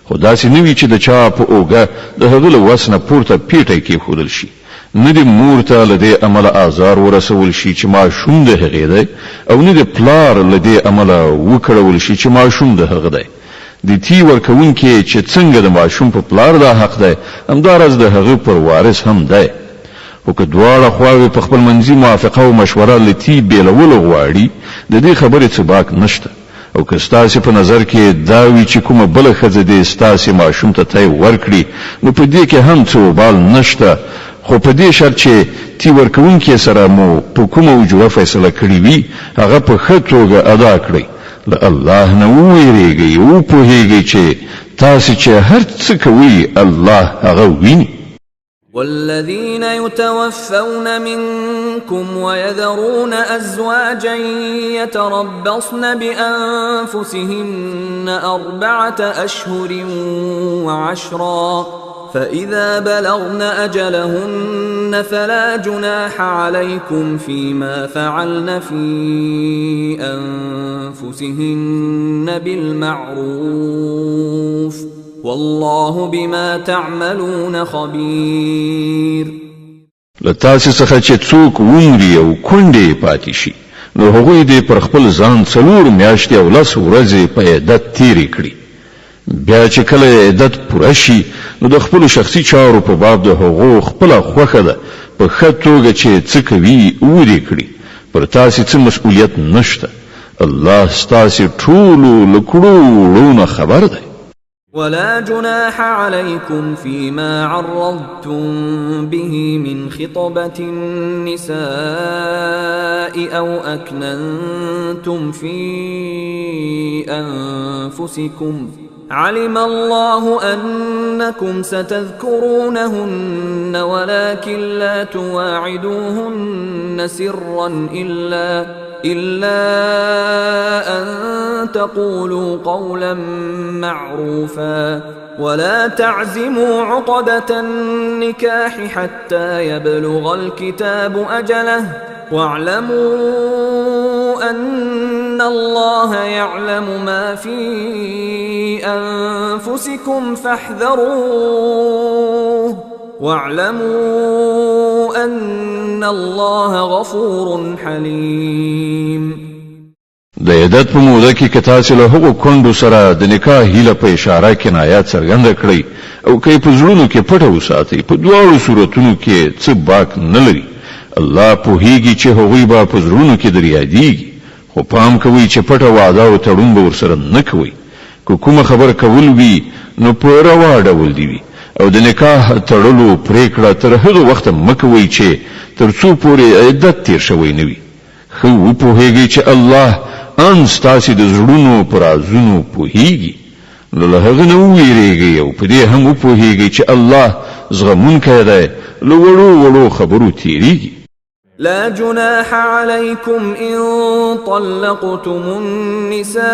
خو داسې نه وي چې د چا په اوږه د هغه له وس نه پورته پیټی کېښودل شي نه د مور ته له دې امله آزار ورسول شي چې ماشوم د هغې دی او نه د پلار له دې امله وکړول شي چې ماشوم د هغه دی د تی ورکوونکي چې څنګه د ماشوم په پلار دا حق دی همداراز د هغه پر وارث هم دی او که دواړه خواوې په خپل منځي موافقه او مشوره لتی بیلولو غواړي د دې خبرې څه باک نشته او که ستاسو په نظر کې دا وی چې کومه بل ښځه دې ستاسو ماشوم ته تای ورکړي نو په دې کې هم څه وبال نشته خو په دې شرط چې تی ورکوونکي سره مو په کومه وجوه فیصله کړې وي هغه په ښه توګه ادا کړئ له الله نه وویریږئ او پوهیږئ چې تاسو چې هر څه کوي الله هغه ویني. والذين يتوفون منكم ويذرون أزواجا يتربصن بأنفسهن 4 أشهر و10 فإذا بلغن أجلهن فلا جناح عليكم فيما فعلن في أنفسهن بالمعروف والله بما تعملون خبير. لتاسې څخه چې څوک ومري او کونډې پاتې شي نو هغوی دې پر خپل ځان 4 میاشتې او 10 ورځې په عدت تیرې کړي. بیا چې کله عدت پوره شي نو د خپل شخصي چارو په باب د هغو خپل خوښه ده په ښه توګه چې څه کوي ودې کړي. پر تاسې څه مسؤلیت نشته. الله ستاسې ټولو له کړو وړو خبر دی. ولا جناح عليكم فيما عرضتم به من خطبة النساء أو أكننتم في أنفسكم علم الله أنكم ستذكرونهن ولكن لا تواعدوهن سرا إلا أن تقولوا قولا معروفا ولا تعزموا عقدة النكاح حتى يبلغ الكتاب أجله واعلموا أن الله يعلم ما في أنفسكم فاحذروه واعلموا أن الله غفور حليم. د عدت په موده کې که تاسو له هغو کونډو سره د نکاح هیله په اشاره کنایات څرګنده کړئ او که په زړونو کې پټه وساتئ په دواړو صورتونو کې څه باک نه لري. الله پوهیږي چې هغوی به په زړونو کې در یادیږي خو پام کوئ چې پټه وعده او تړون به ورسره نه کوئ. که کومه خبر کول وي نو په روا ډول دی وي او د نکاح تړلو پریکړه تر هغه وخت مکوئ چې تر څو پورې عدت تیر شوی نه وي. خو وپوهیږئ چې الله ان ستاسې د زړونو پر رازونو پوهیږي نو له هغه نه وویریږئ او په دې هم وپوهیږئ چې الله زغمونکی دی له وړو خبرو تیریږي. لا جناح عليكم إن طلقتم النساء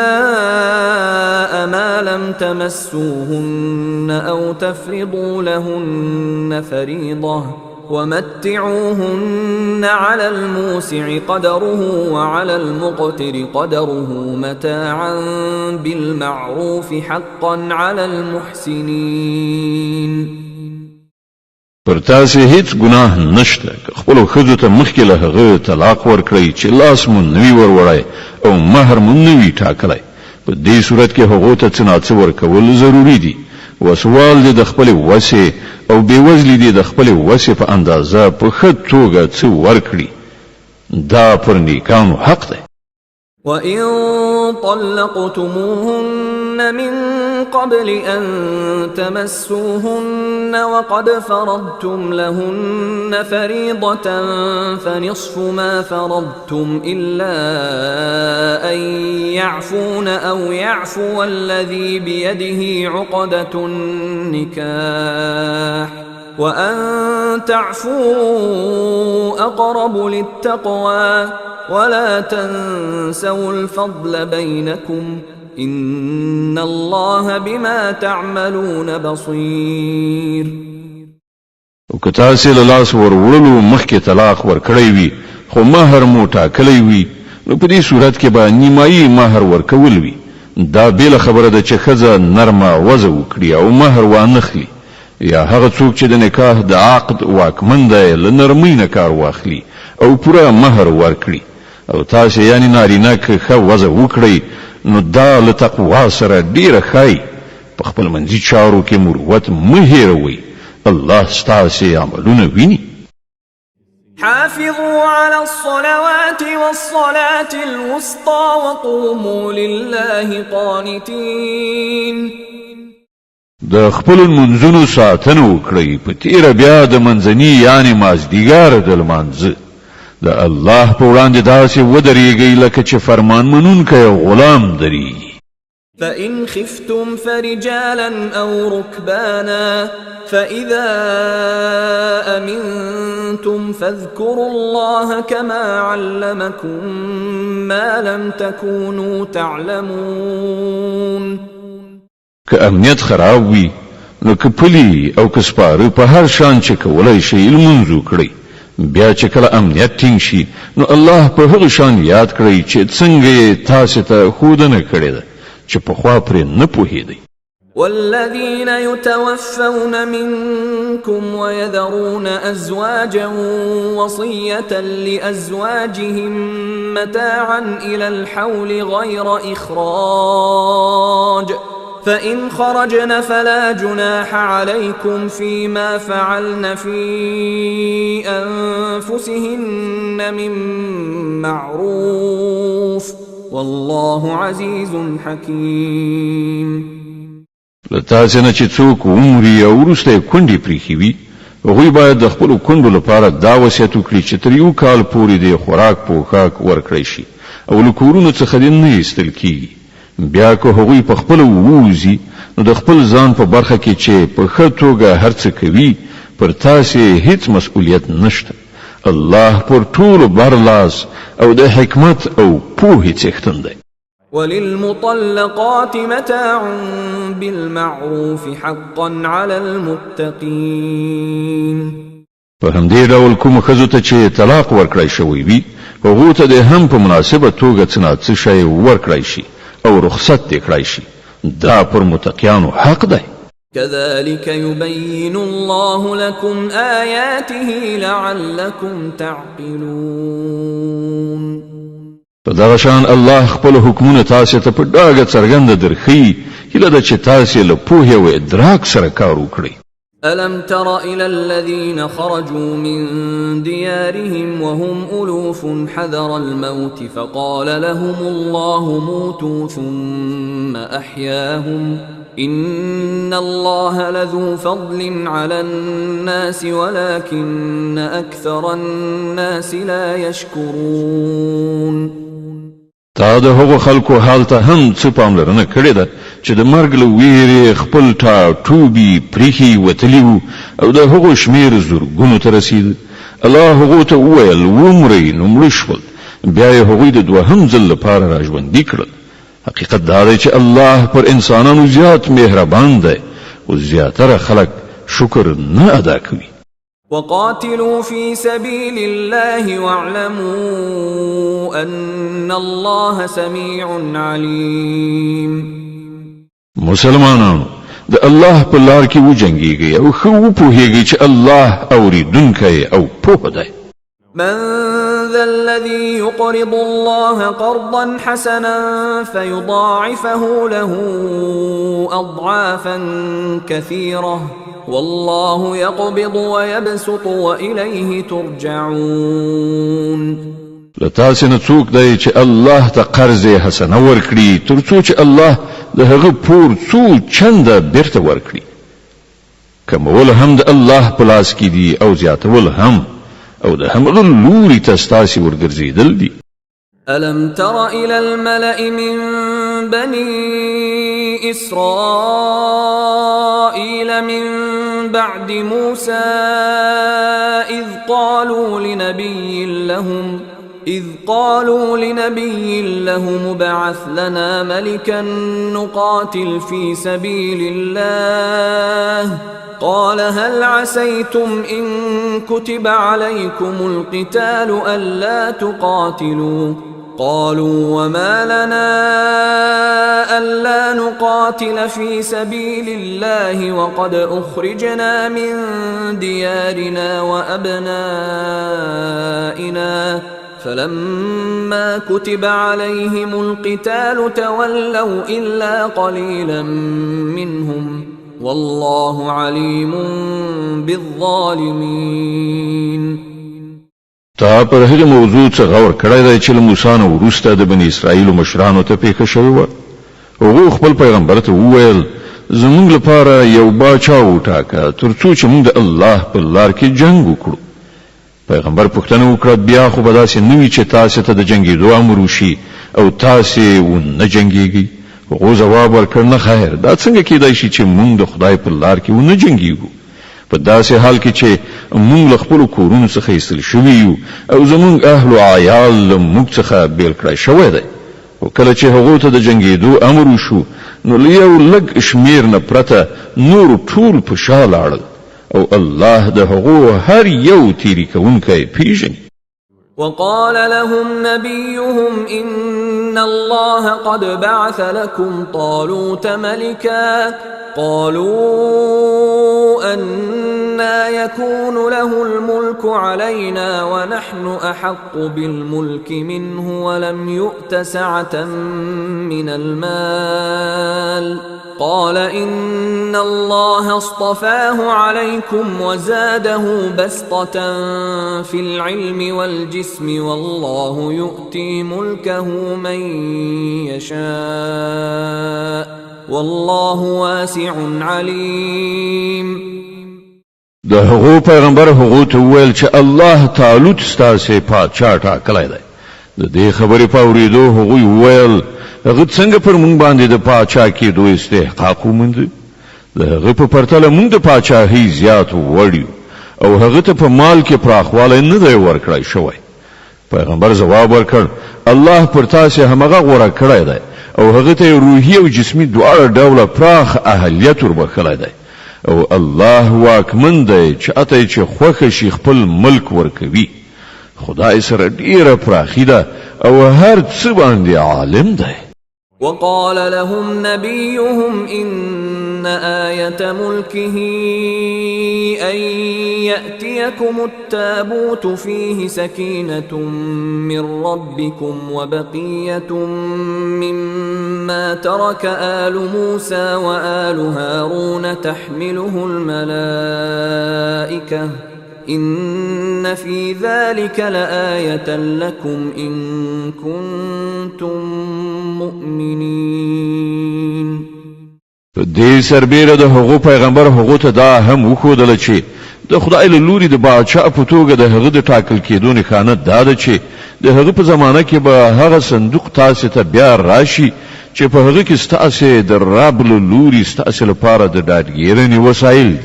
ما لم تمسوهن أو تفرضوا لهن فريضة ومتعوهن على الموسع قدره وعلى المقتر قدره متاعا بالمعروف حقا على المحسنين. پر تاسې هیڅ ګناه نشته که خپلو ښځو ته مخکې له هغه طلاق ورکړئ چې لاس مو نه وي ور وړی او مهر مو نه وي ټاکلی. په دې صورت کې هغو ته څه ناڅه ورکول ضروري دي. وسوال دې د خپلې وسې او بېوزلي دې د خپلې وسې په اندازه په ښه توګه څه ورکړي. دا پر نیکانو حق دی. وَإِن طَلَّقْتُمُوهُنَّ مِن قَبْلِ أَن تَمَسُّوهُنَّ وَقَدْ فَرَضْتُمْ لَهُنَّ فَرِيضَةً فَنِصْفُ مَا فَرَضْتُمْ إِلَّا أَن يَعْفُونَ أَوْ يَعْفُوَ الَّذِي بِيَدِهِ عُقْدَةُ النِّكَاحِ وَأَن تَعْفُوا أَقْرَبُ لِلتَّقْوَى ولا تنسوا الفضل بينكم إن الله بما تعملون بصير. او که تاسې له لاس ورولو مخکې طلاق ورکړی وي خو مهر مو ټاکلی وي نو په دې صورت کې به نیمایي مهر ورکول وي. دا بېله خبره ده چې ښځه نرمه وضع وکړي او مهر وانخلي یا هغه څوک چې د نکاح د عقد واکمن دی له نرمۍ نه کار واخلي او پوره مهر ورکړي. او تاسې یعنی نارینه که ښه وضع وکړئ نو دا له تقوا سره ډیره ښایي. په خپل منځي چارو کې مروت مه هېروئ. الله ستاسې عملونه ویني. حافظوا على الصلوات والصلاة الوسطى وقوموا لله قانتين. د خپل منځونو ساتنه وکړئ په تیره بیا د منځني یعنی مازدیګر د لمانځه د الله په وړاندې داسې ودرېږئ لکه چې فرمان منونکی غلام درېږي. فإن خفتم فرجالا أو ركبانا فإذا أمنتم فاذكروا الله كما علمكم ما لم تكونوا تعلمون. که امنیت خراب وي نو که پلی او که سپاره په هر شان چې کولای شي لمونځ وکړئ. بیا چې کله امنیت ټینګ شي نو الله په هغه شان یاد کړئ چې څنګه تاسو ته ښودنه کړې ده چې پخوا پرې نه پوهېدئ. والذين يتوفون منكم ويذرون أزواجا وصية لأزواجهم متاعا إلى الحول غير إخراج فإن خرجن فلا جناح عليكم فيما فعلن في أنفسهن من معروف والله عزيز حكيم. لتاسې نه چې څوک عمري او وروسته کونډې پریښي وي هغوی باید د خپلو کونډو لپاره دا وصیت وکړي چې تر 1 کال پورې د خوراک پوښاک ورکړی شي او له کورونو څخه دې نه ایستل کیږي. بیا که هغوی په خپله ووځي نو د خپل ځان په برخه کې چې په ښه توګه هر څه کوي پر تاسې هیڅ مسؤلیت نشته. الله پر ټولو برلاس او د حکمت او پوهې څښتن دی. وللمطلقات متاع بالمعروف حقا على المتقين. په همدې ډول کوم ښځو ته چې طلاق ورکړی شوی وي هغو ته د هم په مناسبه توګه څه نه څه شی ورکړی شي او رخصت دې کړی شي. دا پر متقیانو حق دی. كذلك يبين الله لكم آياته لعلكم تعقلون. په دغه شان الله خپل حکمونه تاسو ته په ډاګه څرګنده درخي هیله ده چې تاسو له پوهې او ادراک سره کار وکړئ. ألم تر إلى الذين خرجوا من ديارهم وهم ألوف حذر الموت فقال لهم الله موتوا ثم أحياهم إن الله لذو فضل على الناس ولكن أكثر الناس لا يشكرون. تا د هغو خلکو حال ته هم څه پاملرنه کړې ده چې د مرګ له ویرې خپل ټوبې پریښي وتلي وو او د هغو شمېر زرګونو ته رسېده. الله هغو ته وویل ومرئ نو مړه شول. بیا یې هغوی د دوهم ځل لپاره راژوندي کړل. حقیقت دا دی چې الله پر انسانانو زیات مهربان دی او زیاتره خلک شکر نه ادا کوي. وقاتلوا في سبيل الله واعلموا أن الله سميع عليم. مسلمانانو د الله په لار کې وجنګیږئ او ښه وپوهیږئ چې الله اوریدونکی او پوه دی. من ذا الذي يقرض الله قرضا حسنا فيضاعفه له أضعافا كثيرة والله يقبض ويبسط وإليه ترجعون. لتاسې نه څوک دی چې الله ته قرض حسنه ورکړي تر څو چې الله د هغه پور څو چنده بیرته ورکړي. کمول هم د الله په لاس کې دي او زیاتول هم او د همغه لوري ته ستاسې ورګرځېدل دي. ألم تر إلى الملأ من بني إسرائيل من بعد موسى إذ قالوا لنبي لهم ابعث لنا ملكا نقاتل في سبيل الله قال هل عسيتم إن كتب عليكم القتال ألا تقاتلوا قالوا وما لنا ألا نقاتل في سبيل الله وقد أخرجنا من ديارنا وأبنائنا فلما كتب عليهم القتال تولوا إلا قليلا منهم والله عليم بالظالمين. تا پر هغه موضوع څخه غور کړی دی چې له موسی نه وروسته د بني اسرائیل مشرانو ته پیښه شوې وه. هغوی خپل پیغمبر ته وویل زمونږ لپاره یو باچا وټاکه ترڅو چې موږ د الله په لار کې جنگ وکړو. پیغمبر پوښتنه وکړه بیا خو به داسې نه وي چې تاسو ته د جنګېدو امر وشي او تاسو ونه جنګېږئ؟ هغو ځواب ورکړ نه خیر، دا څنګه کېدای شي چې موږ د خدای په لار کې ونه جنګېږو په داسې حال کې چې موږ له خپلو کورونو څخه ایستل شوي یو او زموږ اهل و عیال له موږ څخه بیل کړی شوی دی. خو کله چې هغو ته د جنګېدو امر وشو نو له یو لږ شمیر نه پرته نور ټول په شا لاړل او الله د هغو هر یو تیری کوونکی پیژني. وقال لهم نبيهم إن الله قد بعث لكم طالوت ملكا قالوا أنا يكون له الملك علينا ونحن أحق بالملك منه ولم يؤت سعة من المال قال إن الله اصطفاه عليكم وزاده بسطة في العلم والجسم والله يؤتي ملكه من يشاء والله واسع عليم. د هغو پیغمبر هغو ته وویل چې الله تعالی ستاسو پادشاه ټاکلی دی. د دې خبرې په اورېدو هغوی وویل هغه څنګه پر مونږ باندې د پادشاه کېدو استحقاق وموند؟ د هغه په پرتله مونږ د پادشاهۍ زیات وړ یو او هغه ته په مال کې پراخوالی نه دی ورکړی شوی. پیغمبر ځواب ورکړ الله پر تاسو همغه غوره کړی دی او هغه ته روحي او جسمي دواړه ډوله پراخ اهلیت وربخلی دی او الله واکمن دی چې اته چې خوښه شي خپل ملک ورکوي. خدای سره ډیره پراخي ده او هر څه باندې عالم دی. وقال لهم نبيهم إن آية ملكه أن يأتيكم التابوت فيه سكينة من ربكم وبقية مما ترك آل موسى وآل هارون تحمله الملائكة إن في ذلك لآية لكم إن كنتم مؤمنين. دې سربیره د هغو پیغمبر هغو ته دا هم وښودله چې د خدای له لوري د باچا په توګه د هغه د ټاکل کېدو نښانه دا ده چې د هغه په زمانه کې به هغه صندوق تاسو ته بیا راشي چې په هغه کې ستاسو د رب له لوري ستاسو لپاره د ډاډګیرنې وسایل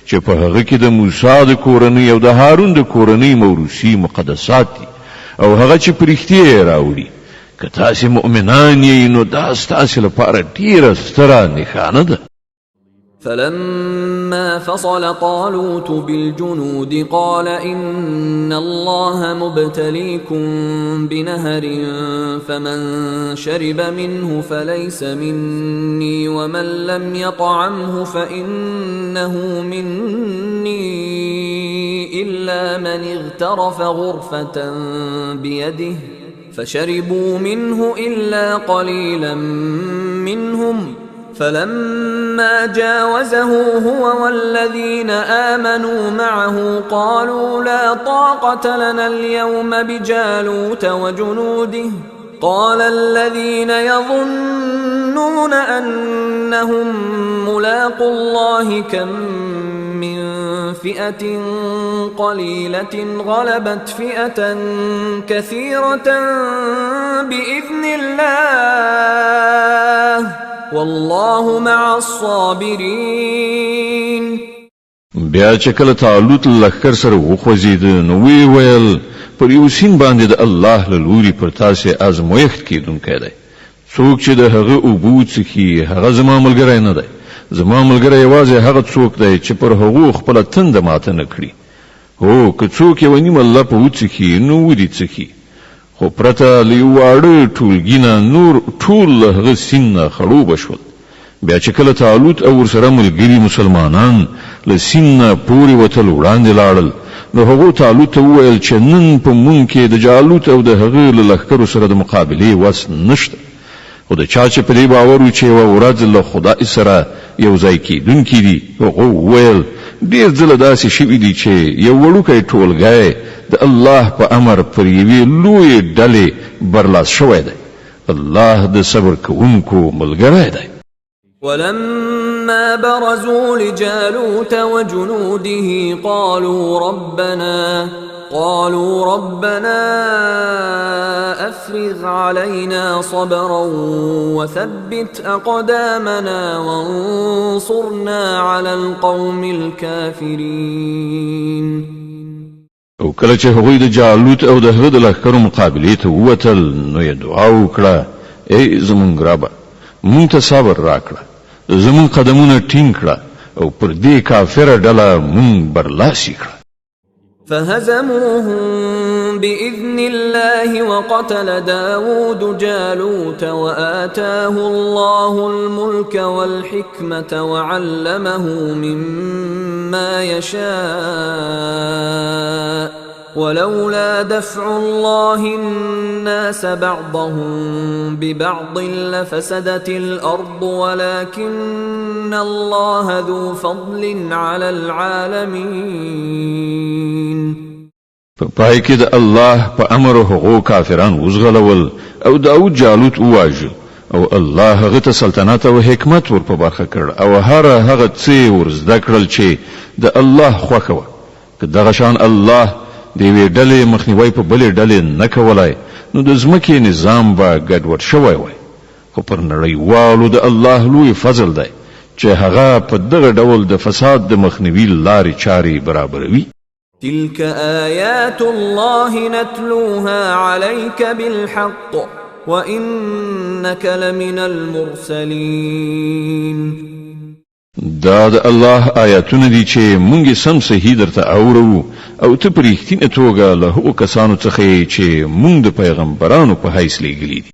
چې په هغه کې د موسی د کورنۍ او د هارون د کورنۍ موروثي مقدسات دي او هغه چې پرختي راوړي. که تاسو مؤمنان یې نو دا ستاسو لپاره ډیره ستره نښانه ده. فلما فصل طالوت بالجنود قال إن الله مبتليكم بنهر فمن شرب منه فليس مني ومن لم يطعمه فإنه مني إلا من اغترف غرفة بيده فشربوا منه إلا قليلا منهم فلما جاوزه هو والذين آمنوا معه قالوا لا طاقة لنا اليوم بجالوت وجنوده قال الذين يظنون أنهم ملاقو الله كم من فئة قليلة غلبت فئة كثيرة بإذن الله والله مع الصابرين. بیا چې کله طالوت لښکر سره وخوځېد نو وی ویل پر یو سین باندې د الله له لوري پر تاسو ازمویښت کېدونکی دی. څوک چې د هغه اوبو څښي هغه زما ملګری نه دی. زما ملګری یوازې هغه څوک دی چې پر هغو خپله تنده ماته نه کړي. هو که څوک یوه نیمه لپه وڅښي نو ودې څښي خو پرته له یو واړه ټولګي نه نور ټول له هغه سیند نه خړوبه شول. بیا چې کله طالوت او ورسره ملګري مسلمانان له سیند نه پورې وتل وړاندې لاړل نو هغو طالوت ته وویل چې نن په مونږ کې د جالوت او د هغه له لښکرو سره د مقابلې وس نشته. خو د چا چې په دې باور و چې یوه ورځ له خدای سره یو ځای کېدونکي دي هغو وویل ډېر ځله داسې شوي دي چې یو وړوکی ټولګی د الله په امر پر یوې لویې ډلې برلاس شوی دی. الله د صبر کوونکو ملګری دی. ولما فلما برزوا لجالوت وجنوده قالوا ربنا أفرغ علينا صبرا وثبت أقدامنا وانصرنا على القوم الكافرين. او کله چې هغوی د جالوت او د هغه د لښکرو مقابلې ته ووتل نو یې دعا وکړه، ای زمونږ ربه مونږ ته صبر راکړه، زمونږ قدمونه ټینګ کړه او پر دې کافره ډله مونږ برلاسي کړه. فهزموهم بإذن الله وقتل داود جالوت وآتاه الله الملك والحكمة وعلمه مما يشاء ولولا دفع الله الناس بعضهم ببعض لفسدت الأرض ولكن الله ذو فضل على العالمين. په پای کې د الله په امر هغو کافران وزغلول او داود جالوت وواژه او الله هغه ته سلطنت او حکمت ور په برخه کړ او هغه څه ورزده کړل چې د الله خوښه وه. که دغه شان الله د یوې ډلې مخنیوی په بلې ډلې نه کولای نو د ځمکې نظام به ګډوډ شوی وای. خو پر نړیوالو د الله لوی فضل دی چې هغه په دغه ډول د فساد د مخنیوي لارې چارې برابروي. تلك آيات الله نتلوها عليك بالحق وإنك لمن المرسلين. دا د الله آیاتونه دي چې مونږ سم صحیح درته اورو او ته په رښتینه توګه له هغو کسانو څخه چې مونږ د پیغمبرانو په حیث لېږلي دي.